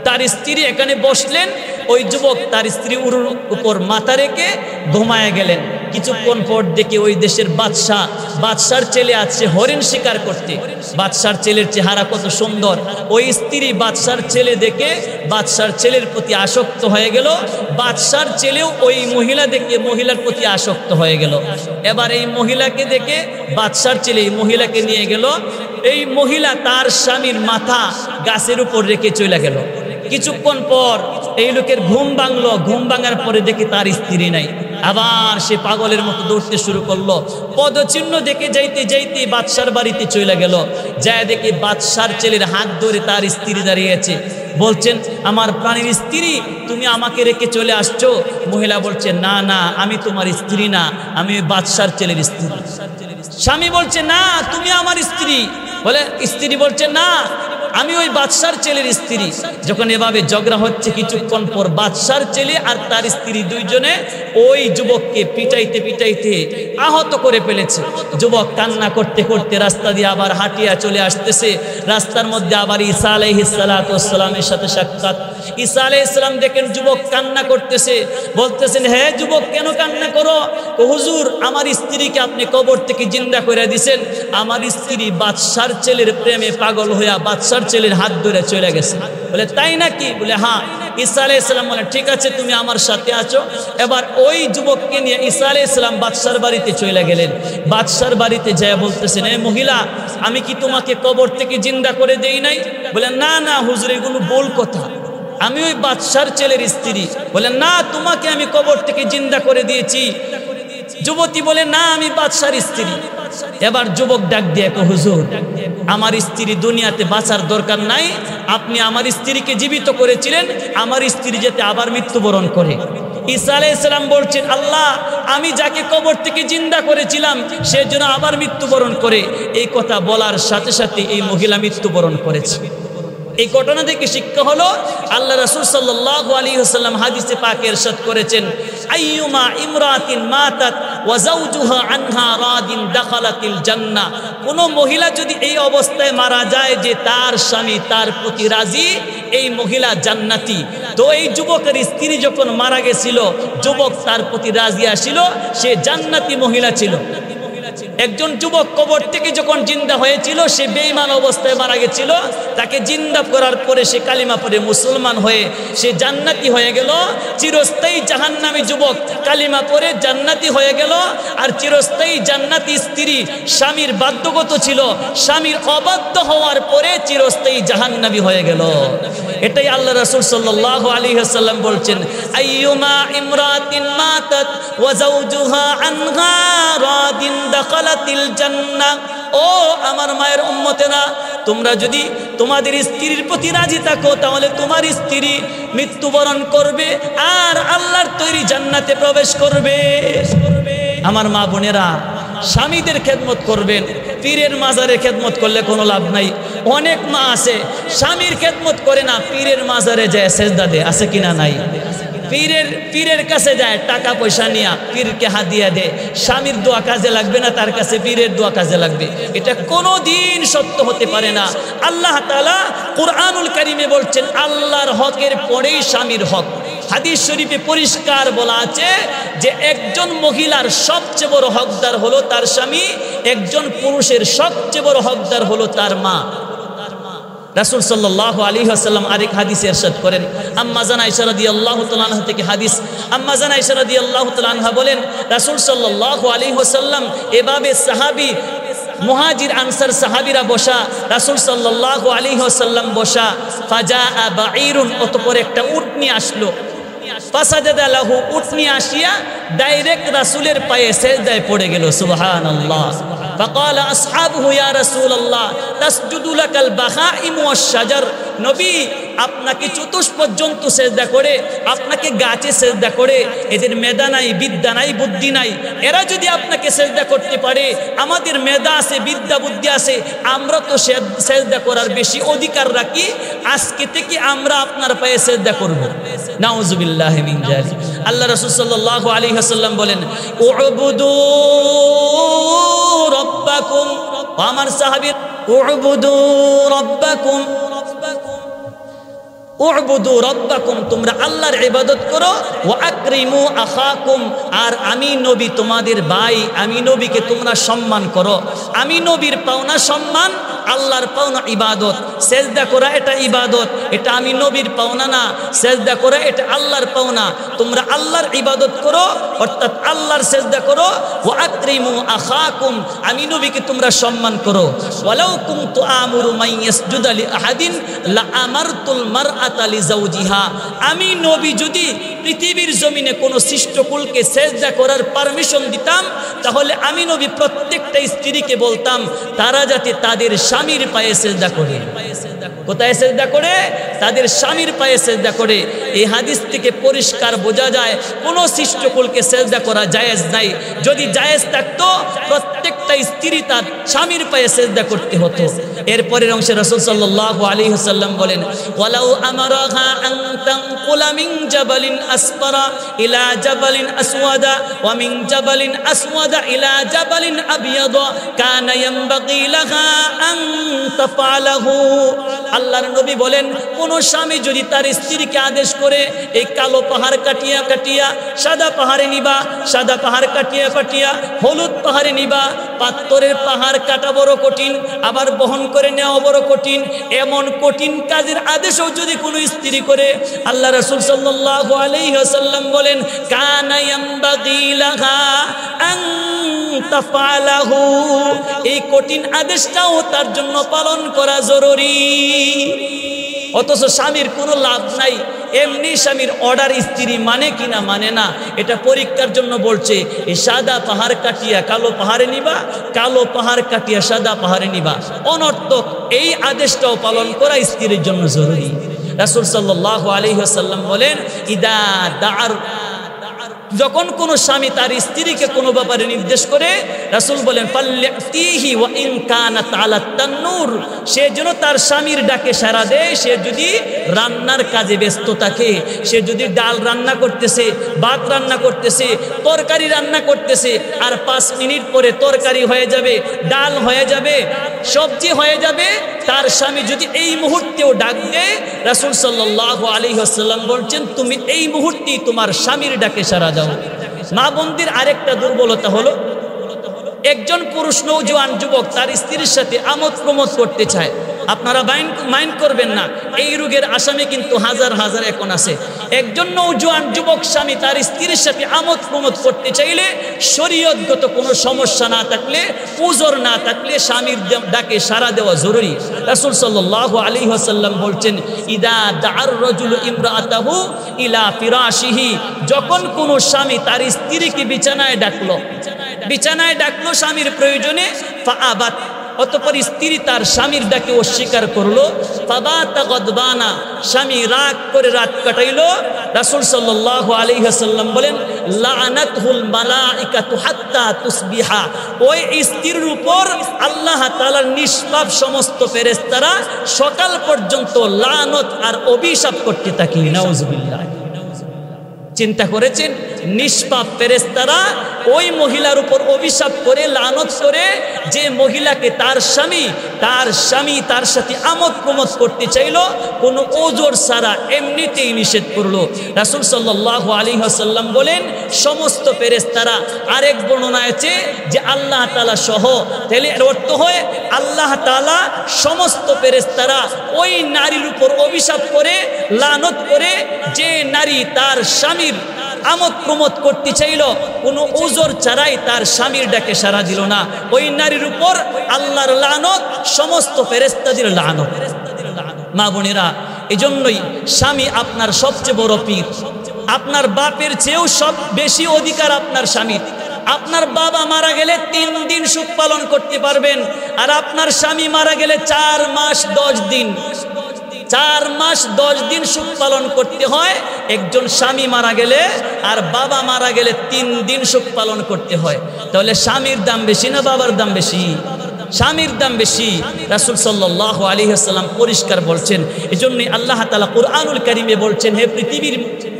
তার স্ত্রী এখানে বসলেন, ওই যুবক তার স্ত্রী উরুর উপর মাথা রেখে ঘুমায় গেলেন। কিছুক্ষণ পর দেখে ওই দেশের বাদশার ছেলে আছে হরিণ শিকার করতে। বাদশার ছেলের চেহারা কত সুন্দর, ওই স্ত্রী বাদশার ছেলে দেখে বাদশার ছেলের প্রতি আসক্ত হয়ে গেল। বাদশার ছেলেও ওই মহিলা দেখে মহিলার প্রতি আসক্ত হয়ে গেল। এবার এই মহিলাকে দেখে বাদশার ছেলে এই মহিলাকে নিয়ে গেল। এই মহিলা তার স্বামীর মাথা গাছের উপর রেখে চলে গেল। কিছুক্ষণ পর এই লোকের ঘুম ভাঙলো, ঘুম ভাঙার পরে দেখে তার স্ত্রী নাই। আবার সে পাগলের মতো দৌড়তে শুরু করলো। পদচিহ্ন দেখে যাইতে যাইতে বাদশার বাড়িতে চলে গেল। যায় দেখে বাদশার ছেলের হাত ধরে তার স্ত্রী দাঁড়িয়েছে। বলছেন, আমার প্রাণীর স্ত্রী, তুমি আমাকে রেখে চলে আসছো? মহিলা বলছে, না না, আমি তোমার স্ত্রী না, আমি বাদশার ছেলের স্ত্রী। স্বামী বলছে, না তুমি আমার স্ত্রী। বলে স্ত্রী বলছে, না আমি ওই বাদশার ছেলের স্ত্রী। যখন এভাবে ঝগড়া হচ্ছে, কিছুক্ষণ পর বাদশার ছেলে আর তার স্ত্রী দুইজনে ওই যুবককে পিটাইতে পিটাইতে আহত করে ফেলেছে। যুবক কান্না করতে করতে রাস্তা দিয়ে আবার হাঁটিয়া চলে আসতেছে। রাস্তার মধ্যে আবার ঈসা আলাইহিস সালাতু ওয়াস সালামের সাথে সাক্ষাৎ। ঈসা আলাইহিস সালাম দেখেন যুবক কান্না করতেছে, বলতেছেন, হে যুবক কেন কান্না করো? ও হুজুর, আমার স্ত্রীকে আপনি কবর থেকে জিন্দা করে দিয়েছেন। আমার স্ত্রী বাদশার ছেলের প্রেমে পাগল হইয়া বাদশার ছেলের হাত ধরে চলে গেছে। বলে তাই নাকি? বলে হ্যাঁ। ঈসা আলাইহিস সালাম বলে, ঠিক আছে তুমি আমার সাথে আছো। এবার ওই যুবককে নিয়ে ঈসা আলাইহিস সালাম বাদশার বাড়িতে চলে গেলেন। বাদশার বাড়িতে যায় বলতেছেন, এ মহিলা, আমি কি তোমাকে কবর থেকে জিন্দা করে দেই নাই? বলে না না হুজুর, এগুলো ভুল কথা, আমি ওই বাদশার ছেলের স্ত্রী। বলে না, তোমাকে আমি কবর থেকে জিন্দা করে দিয়েছি। যুবতী বলে, না আমি বাদশার স্ত্রী। এবার যুবক ডাক দিয়ে, হুজুর, আমার স্ত্রী দুনিয়াতে বাঁচার দরকার নাই, আপনি আমার স্ত্রীকে জীবিত করেছিলেন, আমার স্ত্রী যাতে আবার মৃত্যুবরণ করে। ঈসা আলাইহিস সালাম বলছেন, আল্লাহ, আমি যাকে কবর থেকে জিন্দা করেছিলাম সে যেন আবার মৃত্যুবরণ করে। এই কথা বলার সাথে সাথে এই মহিলা মৃত্যুবরণ করেছে। এই ঘটনা থেকে শিক্ষা হলো, আল্লাহ রাসূল সাল্লাল্লাহু আলাইহি ওয়াসাল্লাম হাদিসে পাকে ইরশাদ করেছেন, আইয়ুমা ইমরাতিন মাতাত ওয়া যাওজুহা আনহা রাদিন দাখালাতিল জান্নাহ। কোন মহিলা যদি এই অবস্থায় মারা যায় যে তার স্বামী তার প্রতি রাজি, এই মহিলা জান্নাতি। তো এই যুবকের স্ত্রী যখন মারা গেছিল, যুবক তার প্রতি রাজি আসিল, সে জান্নাতি মহিলা ছিল। একজন যুবক কবর থেকে যখন জিন্দা হয়েছিল, সে বেঈমান অবস্থায় মারা গেছিল, তাকে জিন্দা করার পরে সে কালিমা পড়ে মুসলমান হয়ে সে জান্নাতি হয়ে গেল। চিরস্থায়ী জাহান্নামী যুবক কালিমা পড়ে জান্নাতি হয়ে গেল। আর চিরস্থায়ী জান্নাতি স্ত্রী স্বামীর বাধ্যগত ছিল, স্বামীর অবাধ্য হওয়ার পরে চিরস্থায়ী জাহান্নামী হয়ে গেল। এটাই আল্লাহ রাসূল সাল্লাল্লাহু আলাইহি ওয়াসাল্লাম বলছেন, আইয়ুমা ইমরাতিন মাতাত ওয়া যাওজুহা আনহা রাদিন দাখালাতিল জান্নাহ। ও আমার মায়ের উম্মতেরা, তোমরা যদি তোমাদের স্ত্রীর প্রতি রাজি থাকো, তাহলে তোমার স্ত্রী মৃত্যুবরণ করবে আর আল্লাহর তৈরি জান্নাতে প্রবেশ করবে। আমার মা বোনেরা, স্বামীদের খেদমত করবেন। পীরের মাজারে খেদমত করলে কোনো লাভ নাই। অনেক মা আছে স্বামীর খেদমত করে না, পীরের মাজারে যায় সেজদা দেয়, আছে কিনা নাই? পীরের কাছে যায় টাকা পয়সা নিয়ে, পীরকে হাদিয়া দেয়। স্বামীর দোয়া কাজে লাগবে না, তার কাছে পীরের দোয়া কাজে লাগবে। এটা কোনোদিন সত্য হতে পারে না। আল্লাহ তাআলা কুরআনুল কারীমে বলছেন, আল্লাহর হকের পরেই স্বামীর হক। হাদিস শরীফে পরিষ্কার বলা আছে যে একজন মহিলার সবচেয়ে বড় হকদার হলো তার স্বামী, একজন পুরুষের সবচেয়ে বড় হকদার হলো তার মা। রাসূল সাল্লাল্লাহু আলাইহি ওয়াসাল্লাম আরেক হাদিসে ইরশাদ করেন, আম্মা জান আয়েশা রাদিয়াল্লাহু তাআলা আনহা থেকে হাদিস। আম্মা জান আয়েশা রাদিয়াল্লাহু তাআলা আনহা বলেন, রাসূল সাল্লাল্লাহু আলাইহি ওয়াসাল্লাম এভাবে সাহাবী মুহাজির আনসার সাহাবীরা বসা, রাসূল সাল্লাল্লাহু আলাইহি ওয়াসাল্লাম বসা। ফাজাআ বাঈরুন, অতঃপর একটা উটনি আসলো। ফাসাজাদা লাহু, উটনি আসিয়া ডাইরেক্ট রাসূলের পায়ে সিজদায় পড়ে গেল। সুবহানাল্লাহ। ফাকালা আসহাবুহু ইয়া রাসূলুল্লাহ তাসজুদু লাকাল বাহাইম ওয়াশ শাজার। নবী, আপনাকে চতুষ্পদ জন্তু সিজদা করে, আপনাকে গাছে সিজদা করে, এদের মেধা নাই, বিদ্যা নাই, বুদ্ধি নাই। এরা যদি আপনাকে সিজদা করতে পারে, আমাদের মেধা আছে, বিদ্যা বুদ্ধি আছে, আমরা তো সিজদা করার বেশি অধিকার রাখি। আজকে থেকে আমরা আপনার পায়ে সিজদা করব। নাউযুবিল্লাহি মিন যালিক। আল্লাহ রাসূল সাল্লাল্লাহু আলাইহি ওয়াসাল্লাম বলেন, উবুদু রাব্বাকুম। আমার সাহাবী, উবুদু রাব্বাকুম, উবুদু রাব্বাকুম, তোমরা আল্লাহর ইবাদত করো, ওয়া আকরিমু আখাকুম, আর আমি নবী তোমাদের ভাই, আমি নবীকে তোমরা সম্মান করো। আমি নবীর পাওনা সম্মান, আল্লাহর পাওনা ইবাদত। সেজদা করা এটা ইবাদত, এটা আমি নবীর পাওনা না। সেজদা করা এটা আল্লাহর পাওনা। তোমরা আল্লাহর ইবাদত করো, অর্থাৎ আল্লাহর সেজদা করো। ওয়া আকরিমু আখাকুম, আমি নবীকে তোমরা সম্মান করো। ওয়ালাউ কুনতু আমুরু মান ইয়াসজুদা লি আহাদিন লা আমারতুল মারআতা লি যাওজিহা, আমি নবী যদি পৃথিবীর জমিনে কোনো সৃষ্টকুলকে সেজদা করার পারমিশন দিতাম, তাহলে আমি নবী প্রত্যেকটা স্ত্রীকে বলতাম তারা যাতে তাদের স্বামীর পায়ে সেজদা করে। কোথায় সেজদা করে? তাদের স্বামীর পায়ে সেজদা করে। এই হাদিস থেকে পরিষ্কার বোঝা যায় কোনো সৃষ্টকুলকে সেজদা করা জায়েজ নাই। যদি জায়েজ থাকতো প্রত্যেকটা স্ত্রী তার স্বামীর পায়ে সেজদা করতে হতো। এরপরের অংশে রাসূল সাল্লাল্লাহু আলাইহি ওয়াসাল্লাম বলেন, ওয়ালাউ আমারাহা আন তানকুলা মিন জাবালিন আসফারা ইলা জাবালিন আসওয়াদা ওয়া মিন জাবালিন আসওয়াদা ইলা জাবালিন আবিয়াদা কানা ইয়ানবাগি লাহা আন তাফআলাহু। আল্লাহর নবী বলেন, কোন স্বামী যদি তার স্ত্রীকে আদেশ করে এই কালো পাহাড় কাটিয়া কাটিয়া সাদা পাহাড়ে নিবা, সাদা পাহাড় কাটিয়া কাটিয়া হলুদ পাহাড়ে নিবা, পাথরের পাহাড় কাটা বড় কঠিন, আবার বহন করে নেওয়া বড় কঠিন, এমন কঠিন কাজের আদেশও যদি কোনো স্ত্রী করে, আল্লাহ রাসূল সাল্লাল্লাহু আলাইহি ওয়াসাল্লাম বলেন, কানা ইয়ানবাগি লাহা আন তাফআলাহু, এই কঠিন আদেশটাও তার জন্য পালন করা জরুরি। অথচ স্বামীর কোনো লাভ নাই, এমনি স্বামীর অর্ডার স্ত্রী মানে কিনা মানে না, এটা পরীক্ষার জন্য বলছে। এই সাদা পাহাড় কাটিয়া কালো পাহাড়ে নিবা, কালো পাহাড় কাটিয়া সাদা পাহাড়ে নিবা, অনর্থক এই আদেশটাও পালন করা স্ত্রীর জন্য জরুরি। রাসূল সাল্লাল্লাহু আলাইহি ওয়াসাল্লাম বলেন, ইদা দাআর, যখন কোনো স্বামী তার স্ত্রীকে কোনো ব্যাপারে নির্দেশ করে, রাসূল বলেন ফাল্যাতিহি ওয়া ইন কানাত আলা তান্নুর, সে যেন তার স্বামীর ডাকে সাড়া দেয়। সে যদি রান্নার কাজে ব্যস্ত থাকে, সে যদি ডাল রান্না করতেছে, ভাত রান্না করতেছে, তরকারি রান্না করতেছে, আর 5 মিনিট পরে তরকারি হয়ে যাবে, ডাল হয়ে যাবে, সবজি হয়ে যাবে, তার স্বামী যদি এই মুহূর্তেও ডাক দেয়, রাসূল সাল্লাল্লাহু আলাইহি ওয়াসাল্লাম বলছেন তুমি এই মুহূর্তেই তোমার স্বামীর ডাকে সাড়া দাও। মা বোনদের আরেকটা দুর্বলতা হলো, একজন পুরুষ নওজোয়ান যুবক তার স্ত্রীর সাথে আমোদ প্রমোদ করতে চায়। আপনারা মাইন্ড করবেন না, এই রোগের আসামি কিন্তু হাজার হাজার এখন আছে। একজন নওজোয়ান যুবক স্বামী তার স্ত্রীর সাথে আমোদ প্রমোদ করতে চাইলে শরীয়তগত কোনো সমস্যা না থাকলে, উযর না থাকলে স্বামীর ডাকে সাড়া দেওয়া জরুরি। রাসূল সাল্লাল্লাহু আলাইহি ওয়াসাল্লাম বলছেন, ইদা দাআর রাজুলু ইমরাআতাহু ইলা ফিরাশিহি, যখন কোনো স্বামী তার স্ত্রীকে বিছানায় ডাকলো স্বামীর প্রয়োজনে, ফাআবাত, অতঃপর স্ত্রী তার স্বামীর ডাকে অস্বীকার করলো, ফাবাতা গদবানা, স্বামী রাগ করে রাত কাটাইলো, রাসূল সাল্লাল্লাহু আলাইহি ওয়াসাল্লাম বলেন, লাআনাতুল মালাইকাতু হাত্তা তুসবিহা, ওই স্ত্রীর উপর আল্লাহ তাআলার নিষ্পাপ সমস্ত ফেরেশতারা সকাল পর্যন্ত লানত আর অভিশাপ করতে থাকে। নাউজুবিল্লাহ। চিন্তা করেছেন, নিষ্পাপ ফেরেশতারা ওই মহিলার উপর অভিশাপ করে লানত করে, যে মহিলাকে তার স্বামী তার সাথে আমোদ প্রমোদ করতে চাইলো, কোনো ওজর ছাড়া এমনিতেই নিষেধ করলো। রাসূল সাল্লাল্লাহু আলাইহি ওয়াসাল্লাম বলেন, সমস্ত ফেরেশতারা, আরেক বর্ণনায় আছে যে আল্লাহ তাআলা সহ, তাহলে এর অর্থ হয় আল্লাহ তাআলা সমস্ত ফেরেশতারা ওই নারীর উপর অভিশাপ করে লানত করে, যে নারী তার স্বামীর আমোদ প্রমোদ করতে চাইল, কোনো ওজর ছাড়াই তার স্বামীর ডাকে সাড়া দিল না, ওই নারীর উপর আল্লাহর লানত, সমস্ত ফেরেশতাদের লানত। মা বোনেরা, এজন্যই স্বামী আপনার সবচেয়ে বড় পীর। আপনার বাপের চেয়েও সব বেশি অধিকার আপনার স্বামীর। আপনার বাবা মারা গেলে 3 দিন শোক পালন করতে পারবেন, আর আপনার স্বামী মারা গেলে 4 মাস 10 দিন, 4 মাস 10 দিন শোক পালন করতে হয়। একজন স্বামী মারা গেলে আর বাবা মারা গেলে 3 দিন শোক পালন করতে হয়। তাহলে স্বামীর দাম বেশি না বাবার দাম বেশি? স্বামীর দাম বেশি। রাসূল সাল্লাল্লাহু আলাইহি ওয়াসাল্লাম পরিষ্কার বলছেন। এজন্যই আল্লাহ তাআলা কুরআনুল কারীমে বলছেন, হে পৃথিবীর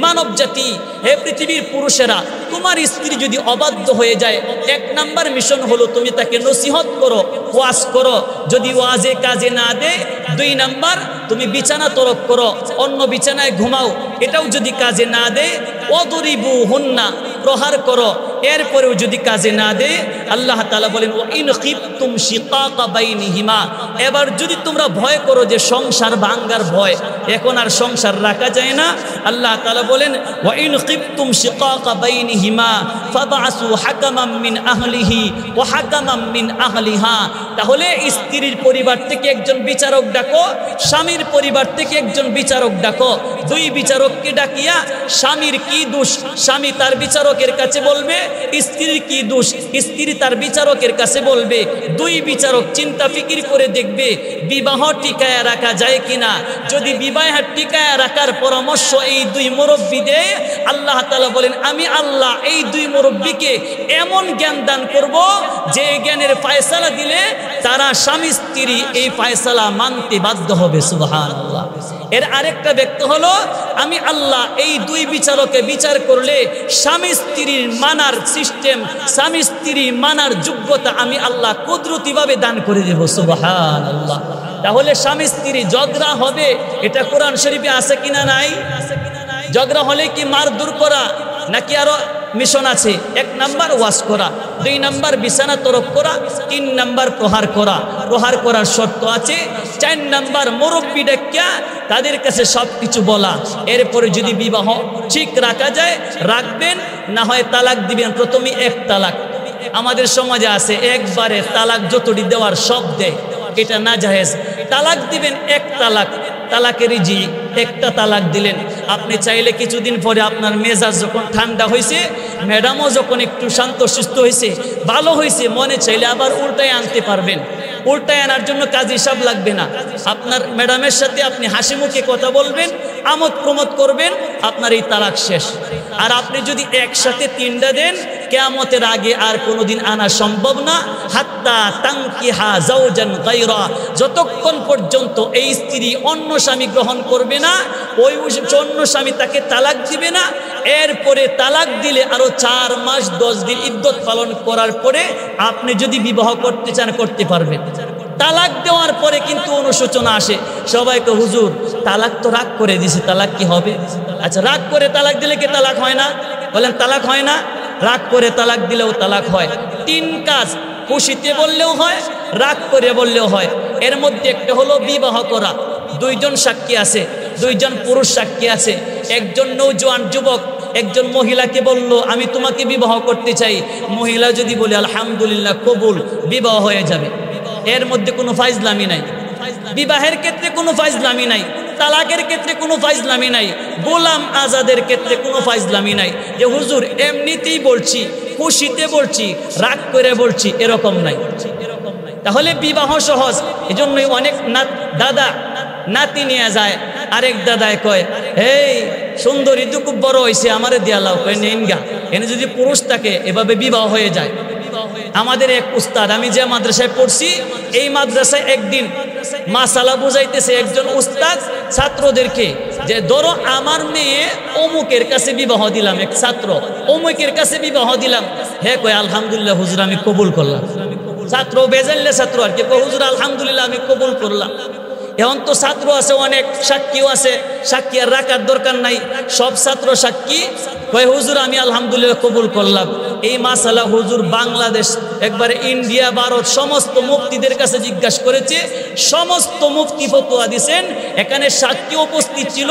মানব জাতি, হে পৃথিবীর পুরুষেরা, তোমার স্ত্রী যদি অবাধ্য হয়ে যায়, 1 নাম্বার মিশন হলো তুমি তাকে নসিহত করো, ওয়াজ করো। যদি ওয়াজে কাজে না দেয়, 2 নাম্বার তুমি বিছানা তরক করো, অন্য বিছানায় ঘুমাও। এটাও যদি কাজে না দেয়, ওয়াদরিবু হুন্না, প্রহার করো। এরপরেও যদি কাজে না দেয়, আল্লাহ তাআলা বলেন ওয়া ইন খিফতুম শিকাকা বাইনিহিমা, এবার যদি তোমরা ভয় করো যে সংসার ভাঙ্গার ভয়, এখন আর সংসার রাখা যায় না, আল্লাহ তাআলা বলেন ওয়া ইন খিফতুম শিকাকা বাইনিহিমা ফাবআসু হাকামান মিন আহলিহি ওয়া হাকামান মিন আহলিহা। তাহলে স্ত্রীর পরিবার থেকে একজন বিচারক ডাকো, স্বামীর পরিবার থেকে একজন বিচারক ডাকো। 2 বিচারককে ডাকিয়া স্বামীর কি দোষ স্বামী তার বিচারকের কাছে বলবে, স্ত্রীর কি দোষ স্ত্রী তার বিচারকের কাছে বলবে। 2 বিচারক চিন্তা ফিকির করে দেখবে বিবাহ টিকায় রাখা যায় কিনা। যদি বিবাহ টিকায় রাখার পরামর্শ এই 2 মুরব্বি দেয়, আল্লাহ তাআলা বলেন আমি আল্লাহ এই 2 মুরব্বিকে এমন জ্ঞান দান করব যে জ্ঞানের ফয়সালা দিলে তারা স্বামী স্ত্রী এই ফয়সালা মানতে বাধ্য হবে। সুবহানাল্লাহ। এর আরেকটা ব্যক্তি হলো আমি আল্লাহ এই 2 বিচারকে বিচার করলে স্বামী স্ত্রীর মানার সিস্টেম, স্বামী স্ত্রী মানার যোগ্যতা আমি আল্লাহ কুদরতিভাবে দান করে দেব। সুবহানাল্লাহ। তাহলে স্বামী স্ত্রী ঝগড়া হবে, এটা কোরআন শরীফে আছে কিনা নাই? ঝগড়া হলে কি মারধর করা নাকি আরো মিশন আছে? 1 নাম্বার ওয়াজ করা, 2 নাম্বার বিছানা তরক করা, 3 নাম্বার প্রহার করা। প্রহার করার শর্ত আছে। 4 নাম্বার মুরব্বি ডাকিয়া তাদের কাছে সব কিছু বলা। এরপরে যদি বিবাহ ঠিক রাখা যায় রাখবেন, না হয় তালাক দিবেন। প্রথমে 1 তালাক। আমাদের সমাজে আছে একবারে তালাক যতটি দেওয়ার সব দেয়, এটা না জায়েজ। তালাক দিবেন 1 তালাক, তালাকের জি একটা তালাক দিলেন। আপনি চাইলে কিছুদিন পরে আপনার মেজাজ যখন ঠান্ডা হয়েছে, ম্যাডামও যখন একটু শান্ত সুস্থ হয়েছে, ভালো হয়েছে, মনে চাইলে আবার উল্টায় আনতে পারবেন। উল্টায় আনার জন্য কাজী হিসাব লাগবে না। আপনার ম্যাডামের সাথে আপনি হাসি মুখে কথা বলবেন, আমোদ প্রমোদ করবেন, আপনার এই তালাক শেষ। আর আপনি যদি একসাথে 3টা দেন, কিয়ামতের আগে আর কোনোদিন আনা সম্ভব না। হাত্তা তানকিহা যাওজান গায়রা, যতক্ষণ পর্যন্ত এই স্ত্রী অন্য স্বামী গ্রহণ করবে না, ওই অন্য স্বামী তাকে তালাক দিবে না। এরপরে তালাক দিলে আরো 4 মাস 10 দিন ইদ্যত পালন করার পরে আপনি যদি বিবাহ করতে চান করতে পারবেন। তালাক দেওয়ার পরে কিন্তু অনুশোচনা আসে। সবাইকে হুজুর তালাক তো রাগ করে দিছে, তালাক কি হবে? আচ্ছা, রাগ করে তালাক দিলে কি তালাক হয় না? বলেন তালাক হয় না? রাগ করে তালাক দিলেও তালাক হয়। 3 কাজ, খুশিতে বললেও হয়, রাগ করে বললেও হয়। এর মধ্যে একটা হলো বিবাহ করা। 2 জন সাক্ষী আছে, 2 জন পুরুষ সাক্ষী আছে। একজন নওজোয়ান যুবক একজন মহিলাকে বলল আমি তোমাকে বিবাহ করতে চাই। মহিলা যদি বলে আলহামদুলিল্লাহ কবুল, বিবাহ হয়ে যাবে। এর মধ্যে কোনো ফাইজলামি নাই। বিবাহের ক্ষেত্রে কোনো ফাইজলামি নাই, তালাকের ক্ষেত্রে কোনো ফাইজলামি নাই, গোলাম আজাদের ক্ষেত্রে কোনো ফাইজলামি নাই যে হুজুর এমনিতেই বলছি, খুশিতে বলছি, রাগ করে বলছি, এরকম নাই। তাহলে বিবাহ সহজ। এজন্যই অনেক দাদা নাতি নিয়ে যায়, আরেক দাদায় কয় এই সুন্দরী তো খুব বড় হয়েছে, আমারে দিয়া লাও। কয় নেন গা। এনে যদি পুরুষ থাকে এভাবে বিবাহ হয়ে যায়। আমাদের এক উস্তাদ, আমি যে মাদ্রাসায় পড়ছি এই মাদ্রাসায় একদিন মাসালা বুঝাইতেছে একজন উস্তাদ ছাত্রদেরকে যে ধরো আমার মেয়ে অমুকের কাছে বিবাহ দিলাম, এক ছাত্র অমুকের কাছে বিবাহ দিলাম। হে কয় আলহামদুলিল্লাহ হুজুর আমি কবুল করলাম। ছাত্র বেজাল্লে ছাত্র আর কি কয় হুজুর আলহামদুলিল্লাহ আমি কবুল করলাম। এখন তো ছাত্র আছে অনেক, সাক্ষীও আছে, সাক্ষী আর রাখার দরকার নাই, সব ছাত্র সাক্ষী। কয় হুজুর আমি আলহামদুলিল্লাহ কবুল করলাম। এই মাসালা হুজুর বাংলাদেশ একবারে ইন্ডিয়া ভারত সমস্ত মুফতিদের কাছে জিজ্ঞাসা করেছে, সমস্ত মুফতি ফতোয়া দিছেন। এখানে সাক্ষী উপস্থিত ছিল,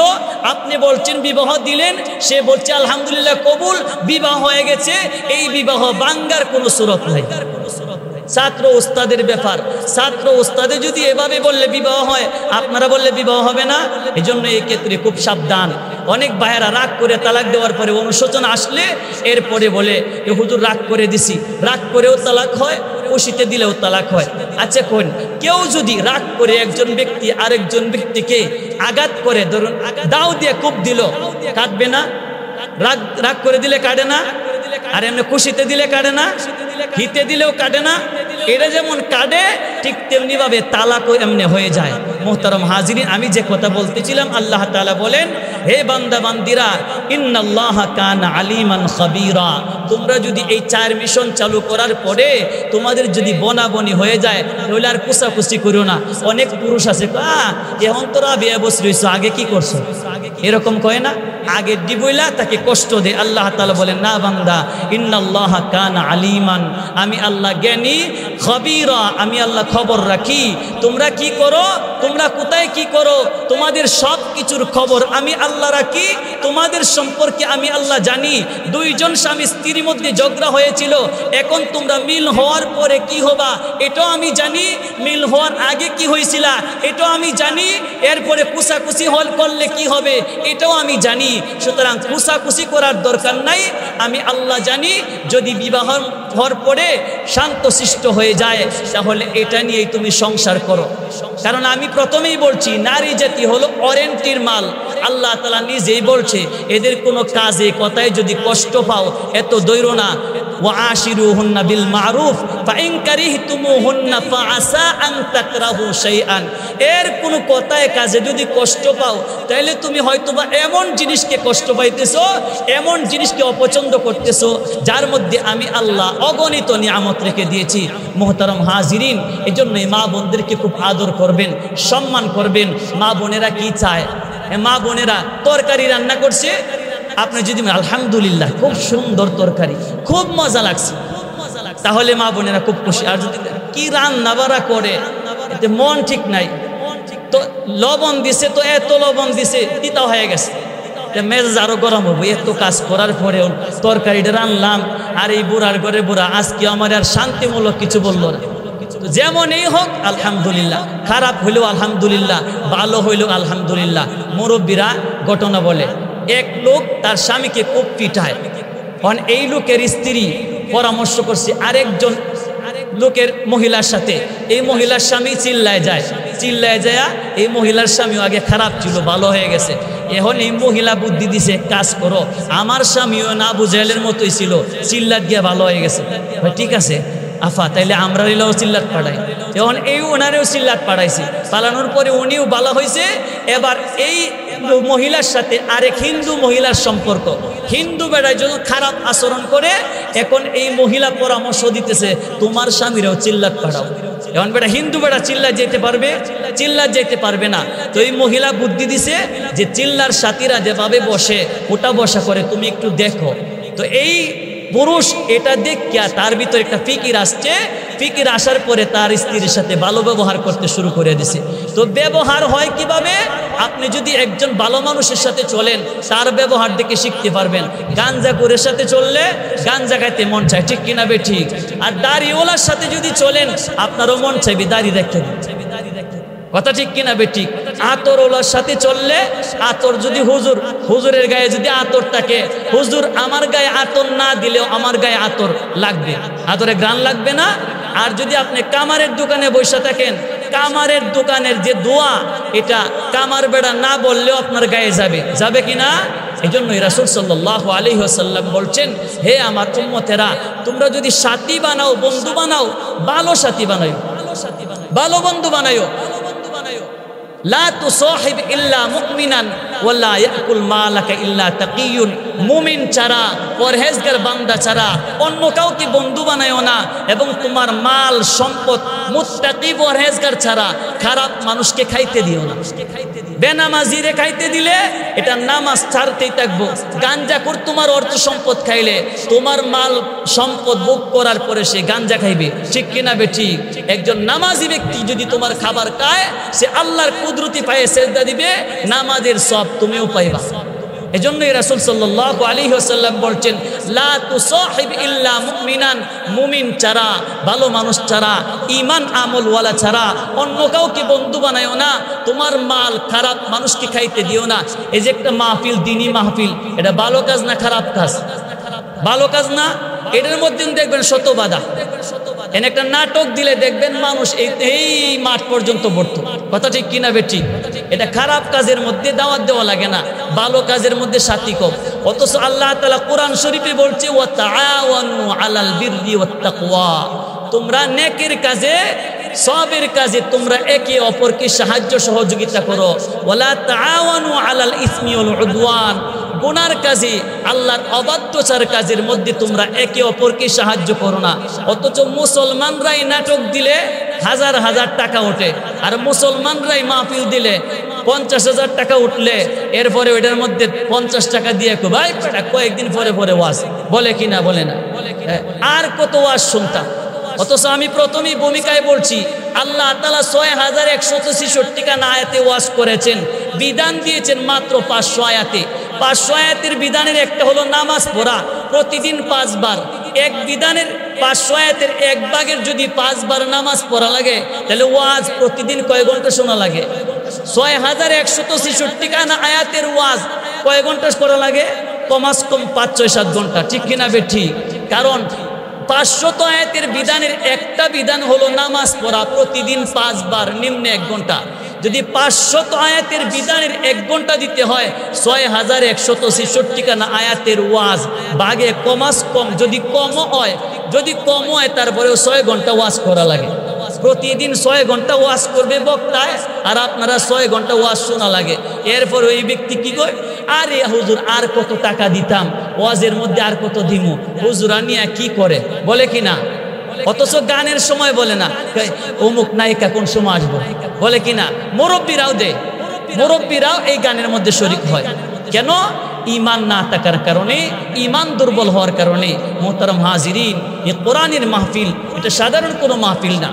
আপনি বলছেন বিবাহ দিলেন, সে বলছে আলহামদুলিল্লাহ কবুল, বিবাহ হয়ে গেছে। এই বিবাহ ভাঙ্গার কোনো সুরত নাই। ছাত্র ওস্তাদের ব্যাপার। ছাত্র ওস্তাদে যদি এভাবে বললে বিবাহ হয়, আপনারা বললে বিবাহ হবে না। এই জন্য এই ক্ষেত্রে খুব সাবধান। অনেক ভাইয়েরা রাগ করে তালাক দেওয়ার পরে অনুশোচনা আসলে এরপরে বলে এ হুজুর রাগ করে দিছি। রাগ করেও তালাক হয়, খুশিতে দিলেও তালাক হয়। আচ্ছা কোন কেউ যদি রাগ করে একজন ব্যক্তি আরেকজন ব্যক্তিকে আঘাত করে, ধরুন দাও দিয়ে খুব দিল, কাটবে না? রাগ করে দিলে কাটে না? আর এমনি খুশিতে দিলে কাটে না? হিতে দিলেও কাটে না, এটা যেমন কাটে ঠিক তেমনি ভাবে তালাকও এমনি হয়ে যায়। মুহতারাম হাজিরিন, আমি যে কথা বলতেছিলাম, আল্লাহ তাআলা বলেন, হে বান্দা বান্দিরা, ইন্নাল্লাহা কানা আলিমান খাবীরা, তোমরা যদি এই 4 মিশন চালু করার পরে তোমাদের যদি বনাবনি হয়ে যায় তাহলে আর কুসাকুসি করো না। অনেক পুরুষ আছে, এখন তোরা বিয়ে বসে রইছো, আগে কি করছো, এরকম কয় না, আগে ডিবইলা তাকে কষ্ট দে। আল্লাহ তাআলা বলেন, না বান্দা, ইন্নাল্লাহা কানা আলিমান, আমি আল্লাহ জ্ঞানী, খাবীরা, আমি আল্লাহ খবর রাখি। তোমরা কি করো, তোমরা কোথায় কি করো, তোমাদের সব কিছুর খবর আমি আল্লাহ রাখি। তোমাদের সম্পর্কে আমি আল্লাহ জানি। 2 জন স্বামী স্ত্রীর মধ্যে ঝগড়া হয়েছিল, এখন তোমরা মিল হওয়ার পরে কি হবা এটাও আমি জানি, মিল হওয়ার আগে কি হয়েছিল এটাও আমি জানি, এরপরে কুসাকুসি করলে কি হবে এটাও আমি জানি। সুতরাং কুসাকুসি করার দরকার নাই, আমি আল্লাহ জানি। যদি বিবাহ হওয়ার পরে শান্তশিষ্ট হয়ে যায় তাহলে এটা নিয়েই তুমি সংসার করো। কারণ আমি প্রথমেই বলছি, নারী জাতি হলো অরেন্টির মাল। আল্লাহ তাআলা নিজেই বলছে, এদের কোনো কাজে কথায় যদি কষ্ট পাও এত দৈর না। ওয়াশিরুহুন্না বিল মারুফ ফাইন কারিহতুমুহুন্না ফাআসা আন তাকরাহু শাইআন, এর কোনো কথায় কাজে যদি কষ্ট পাও তাহলে তুমি হয়তোবা এমন জিনিসকে কষ্ট পাইতেছো, এমন জিনিসকে অপছন্দ করতেছো যার মধ্যে আমি আল্লাহ অগণিত নিয়ামত রেখে দিয়েছি। মুহতারাম হাজিরিন, এজন্য মা বোনদেরকে খুব আদর করবেন, সম্মান করবেন। মা বোনেরা কি চায়, মা বোনেরা তরকারি রান্না করছে, আপনি যদি আলহামদুলিল্লাহ খুব সুন্দর তরকারি, খুব মজা লাগছে, তাহলে মা বোনেরা খুব খুশি। আর যদি কি রান্না বাড়া করে এতে মন ঠিক নাই, তো লবণ দিছে, তো এত লবণ দিছে তিতা হয়ে গেছে, মেজাজ আরো গরম হবো। এত কাজ করার পরেও তরকারিটা রান্নাম, আর এই বুড়ার ঘরে বুড়া আজকে আমার আর শান্তিমূলক কিছু বললো না। যেমনই হোক আলহামদুলিল্লাহ, খারাপ হইলেও আলহামদুলিল্লাহ, ভালো হইলেও আলহামদুলিল্লাহ। মুরব্বীরা ঘটনা বলে, এক লোক তার স্বামীকে খুব পিটায়, কারণ এই লোকের স্ত্রী পরামর্শ করছে আরেকজন লোকের মহিলার সাথে, এই মহিলার স্বামী চিল্লায় যায়, এই মহিলার স্বামীও আগে খারাপ ছিল, ভালো হয়ে গেছে। এখন এই মহিলা বুদ্ধি দিছে, কাজ করো, আমার স্বামীও না বুঝাইলের মতোই ছিল, চিল্লাত গিয়ে ভালো হয়ে গেছে। ঠিক আছে আফা, তাইলে আমরা রিলাও চিল্লাত পাঠাই। এখন এই ওনারেও চিল্লাত পাঠাইছি, পালানোর পরে উনিও ভালো হয়েছে। এবার এই মহিলার সাথে আরেক হিন্দু মহিলার সম্পর্ক, হিন্দু বেড়ায় যখন খারাপ আচরণ করে, এখন এই মহিলা পরামর্শ দিতেছে তোমার স্বামীরাও চিল্লাত পাঠাও। এখন বেটা হিন্দু বেড়া চিল্লা যেতে পারবে, চিল্লাত যেতে পারবে না। তো এই মহিলা বুদ্ধি দিছে যে চিল্লার সাথীরা যেভাবে বসে ওটা বসা করে, তুমি একটু দেখো। তো এই পুরুষ এটা দেখিয়া তার ভিতরে একটা ফিকির আসছে, ফিকির আসার পরে তার স্ত্রীর সাথে ভালো ব্যবহার করতে শুরু করে দিছে। তো ব্যবহার হয় কিভাবে, আপনি যদি একজন ভালো মানুষের সাথে চলেন তার ব্যবহার দেখে শিখতে পারবেন। গাঞ্জাখোরের সাথে চললে গাঞ্জা খাইতে মন চায়, ঠিক কিনা বে ঠিক। আর দাড়িওয়ালার সাথে যদি চলেন আপনারও মন চাইবে দাড়ি রেখে, কথা ঠিক কিনা বে ঠিক। আতরওয়ালার সাথে চললে, আতর যদি হুজুরের গায়ে যদি আতর থাকে, হুজুর আমার গায়ে আতর না দিলেও আমার গায়ে আতর লাগবে, আতরে গ্রান লাগবে না। আর যদি আপনি কামারের দোকানে বসে থাকেন, কামারের দোকানের যে দোয়া, এটা কামার বেড়া না বললেও আপনার গায়ে যাবে কিনা। এই জন্যই রাসূল সাল্লাল্লাহু আলাইহি ওয়াসাল্লাম বলছেন, হে আমার উম্মতেরা, তোমরা যদি সাথী বানাও, বন্ধু বানাও, ভালো সাথী বানাও, ভালো বন্ধু বানাও। লা তুসাহিব ইল্লা মুমিনান ওয়ালা ইয়াকুল মালাকা ইল্লা তাকিয়ুন, মুমিন ছাড়া, পরহেজগার বান্দা ছাড়া অন্য কাউকে বন্ধু বানায়ও না। এবং তোমার মাল সম্পদ মুত্তাকি পরহেজগার ছাড়া খারাপ মানুষকে খাইতে দিও না। বেনামাজিরে খাইতে দিলে এটা নামাজ ছাড়তেই থাকবো। গাঞ্জাখোর তোমার অর্থ সম্পদ খাইলে তোমার মাল সম্পদ ভোগ করার পরে সে গাঞ্জা খাইবে, ঠিক কিনা বে ঠিক। একজন নামাজি ব্যক্তি যদি তোমার খাবার খায়, সে আল্লাহর কুদরতি পায়ে সেজদা দিবে, নামাজের সওয়াব তুমিও পাইবা। এজন্যই রাসূল সাল্লাল্লাহু আলাইহি ওয়াসাল্লাম বলছেন, লা তুসাহিব ইল্লা মুমিনান, মুমিন ছাড়া, ভালো মানুষ ছাড়া, ঈমান আমল ওয়ালা ছাড়া অন্য কাউকে বন্ধু বানায়ও না। তোমার মাল খারাপ মানুষকে খাইতে দিও না। এই যে একটা মাহফিল, দ্বীনি মাহফিল, এটা ভালো কাজ না খারাপ কাজ? ভালো কাজ না? এটার মধ্যে দেখবেন শত বাধা। এনে একটা নাটক দিলে দেখবেন মানুষ এই মাঠ পর্যন্ত ভর্তি, কথা ঠিক কিনা বে ঠিক। এটা খারাপ কাজের মধ্যে দাওয়াত দেওয়া লাগে না, ভালো কাজের মধ্যে সাথী কম। অথচ আল্লাহ তাআলা কোরআন শরীফে বলছে ওয়া তাআওয়ানু আলাল বিররি ওয়াত তাকওয়া, তোমরা নেকের কাজে সবের কাজে তোমরা একে অপরকে সাহায্য সহযোগিতা করো। ওয়ালা তাআওয়ানু আলাল ইসমি ওয়াল উদওয়ান, গুনার কাজে আল্লাহর অবাধ্যতার কাজের মধ্যে তোমরা একে অপরকে সাহায্য করো না। অথচ মুসলমানরাই নাটক দিলে হাজার হাজার টাকা ওঠে, আর মুসলমানরাই মাহফিল দিলে 50,000 টাকা উঠলে এরপরে ওইটার মধ্যে 50 টাকা দিয়ে ভাই কয়েকদিন পরে পরে ওয়াজ বলে কিনা বলে না, আর কত ওয়াজ শুনতাম। অথচ আমি প্রথমেই ভূমিকায় বলছি আল্লাহ তাআলা 6166 আয়াতে ওয়াজ করেছেন, বিধান দিয়েছেন মাত্র 500 আয়াতে। 500 আয়াতের বিধানের একটা হলো নামাজ পড়া প্রতিদিন 5 বার। এক বিধানের 500 আয়াতের এক ভাগের যদি 5 বার নামাজ পড়া লাগে তাহলে ওয়াজ প্রতিদিন কয় ঘন্টা শোনা লাগে? 6166 আয়াতের ওয়াজ কয় ঘন্টা করা লাগে? কমাস কম 5-6-7 ঘন্টা, ঠিক কিনা বে ঠিক? কারণ 500 আয়াতের বিধানের একটা বিধান হলো নামাজ পড়া প্রতিদিন 5 বার, নিম্নে 1 ঘন্টা। যদি 500 আয়াতের বিধানের 1 ঘন্টা দিতে হয় 6166 আয়াতের ওয়াজ ভাগে কমাস কম, যদি কম হয় তারপরেও 6 ঘন্টা ওয়াজ করা লাগে। প্রতিদিন 6 ঘন্টা ওয়াজ করবে বক্তায়, আর আপনারা 6 ঘন্টা ওয়াজ শোনা লাগে। এরপর ওই ব্যক্তি কি কয়, আরে হুজুর আর কত টাকা দিতাম, ওয়াজের মধ্যে আর কত দিমু, হুজুরা নিয়ে কি করে বলে কি না? অথচ গানের সময় বলে না অমুক নায়িকা কোন সময় আসবো বলে কি না? মুরব্বীরাও এই গানের মধ্যে শরীক হয়। কেন? ঈমান না থাকার কারণে, ঈমান দুর্বল হওয়ার কারণে। মোহতারাম হাজিরিন, এই কোরআনের মাহফিল এটা সাধারণ কোনো মাহফিল না।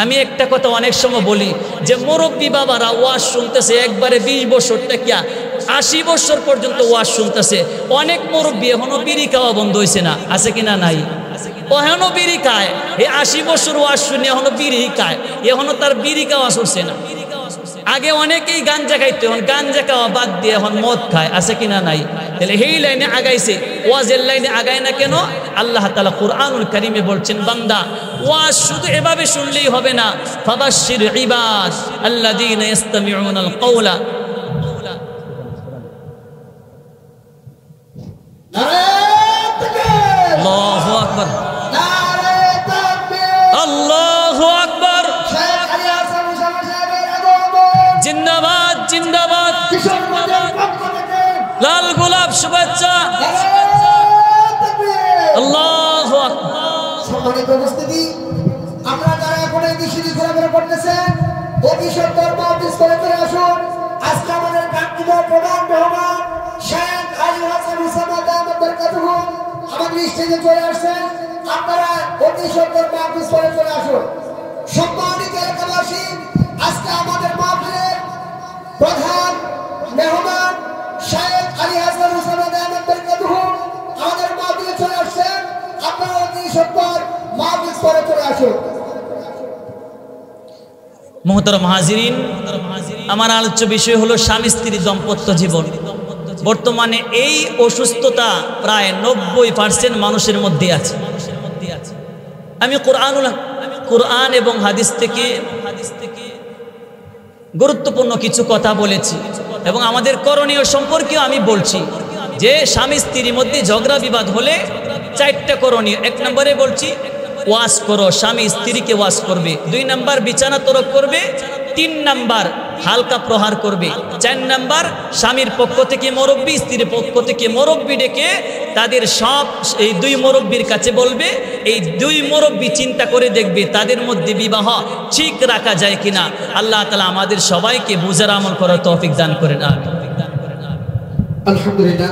আমি একটা কথা অনেক সময় বলি যে মুরব্বী বাবারা ওয়াজ শুনতেছে একবারে 20 বছর থেকে 80 বছর পর্যন্ত ওয়াজ শুনতেছে। অনেক মুরব্বী এখনো বিড়ি খাওয়া বন্ধ হয়েছে না, আছে কিনা? নাই, এখনো বিড়ি খায়। এই 80 বছর ওয়াজ শুনে এখনো বিড়ি খায়, এখনো তার বিড়ি খাওয়া সরছে না। আগে অনেকেই গাঞ্জা খাইতো, এখন গাঞ্জা খাওয়া বাদ দিয়ে এখন মদ খায়, আছে কিনা? নাই। তাহলে এই লাইনে আগাইছে, ওয়াজের লাইনে আগায় না কেন? আল্লাহ তাআলা কুরআনুল কারীমে বলছেন, বান্দা ওয়াজ শুধু এভাবে শুনলেই হবে না, ফাবাশশির ইবাদ আল্লাযীনা ইসতামিউনাল কওলা। আল্লাহু আকবার, আল্লাহু আকবার, জিন্দাবাদ জিন্দাবাদ, লাল গোলাপ শুভেচ্ছা, আল্লাহু আকবার। সম্মানিত উপস্থিতি, আমরা যারা এখন এই দেশে ঘোরাফেরা করতেছেন অভিষেকর মাহফিল করে চলে আসুন। আজকে আমাদের কাঙ্ক্ষিত প্রধান মেহমান শেখ আলী হাসান হুসাইন দামাত বরকাতুহু আমাদের স্টেজে চলে আসছেন। আপনারা অভিষেকর মাহফিল করে চলে আসুন। সম্মানিত এলাকাবাসী, আজকে আমাদের মাহফিলের প্রধান মেহমান শেখ আলী হাসান হুসাইন দামাত বরকাতুহু আমাদের মাহফিলে চলে আসছেন। আপনারা অভিষেকর মাহফিল করে চলে আসুন। মুহতারাম হাজিরিন, আমার আলোচ্য বিষয় হলো স্বামী স্ত্রী দাম্পত্য জীবন। বর্তমানে এই অসুস্থতা প্রায় 90% মানুষের মধ্যে আছে। আমি কোরআন এবং হাদিস থেকে গুরুত্বপূর্ণ কিছু কথা বলেছি এবং আমাদের করণীয় সম্পর্কেও আমি বলছি যে স্বামী স্ত্রীর মধ্যে ঝগড়া বিবাদ হলে 4টা করণীয়। 1 নম্বরে বলছি ওয়াজ করো, স্বামী স্ত্রীকে ওয়াজ করবে। 2 নাম্বার বিছানা তরক করবে। 3 নাম্বার হালকা প্রহার করবে। 4 নাম্বার স্বামীর পক্ষ থেকে মুরব্বী, স্ত্রীর পক্ষ থেকে মুরব্বী ডেকে তাদের সব এই 2 মুরব্বীর কাছে বলবে। এই 2 মুরব্বী চিন্তা করে দেখবে তাদের মধ্যে বিবাহ ঠিক রাখা যায় কিনা। আল্লাহ তাআলা আমাদের সবাইকে বুঝার আমল করার তৌফিক দান করেন। আলহামদুলিল্লাহ।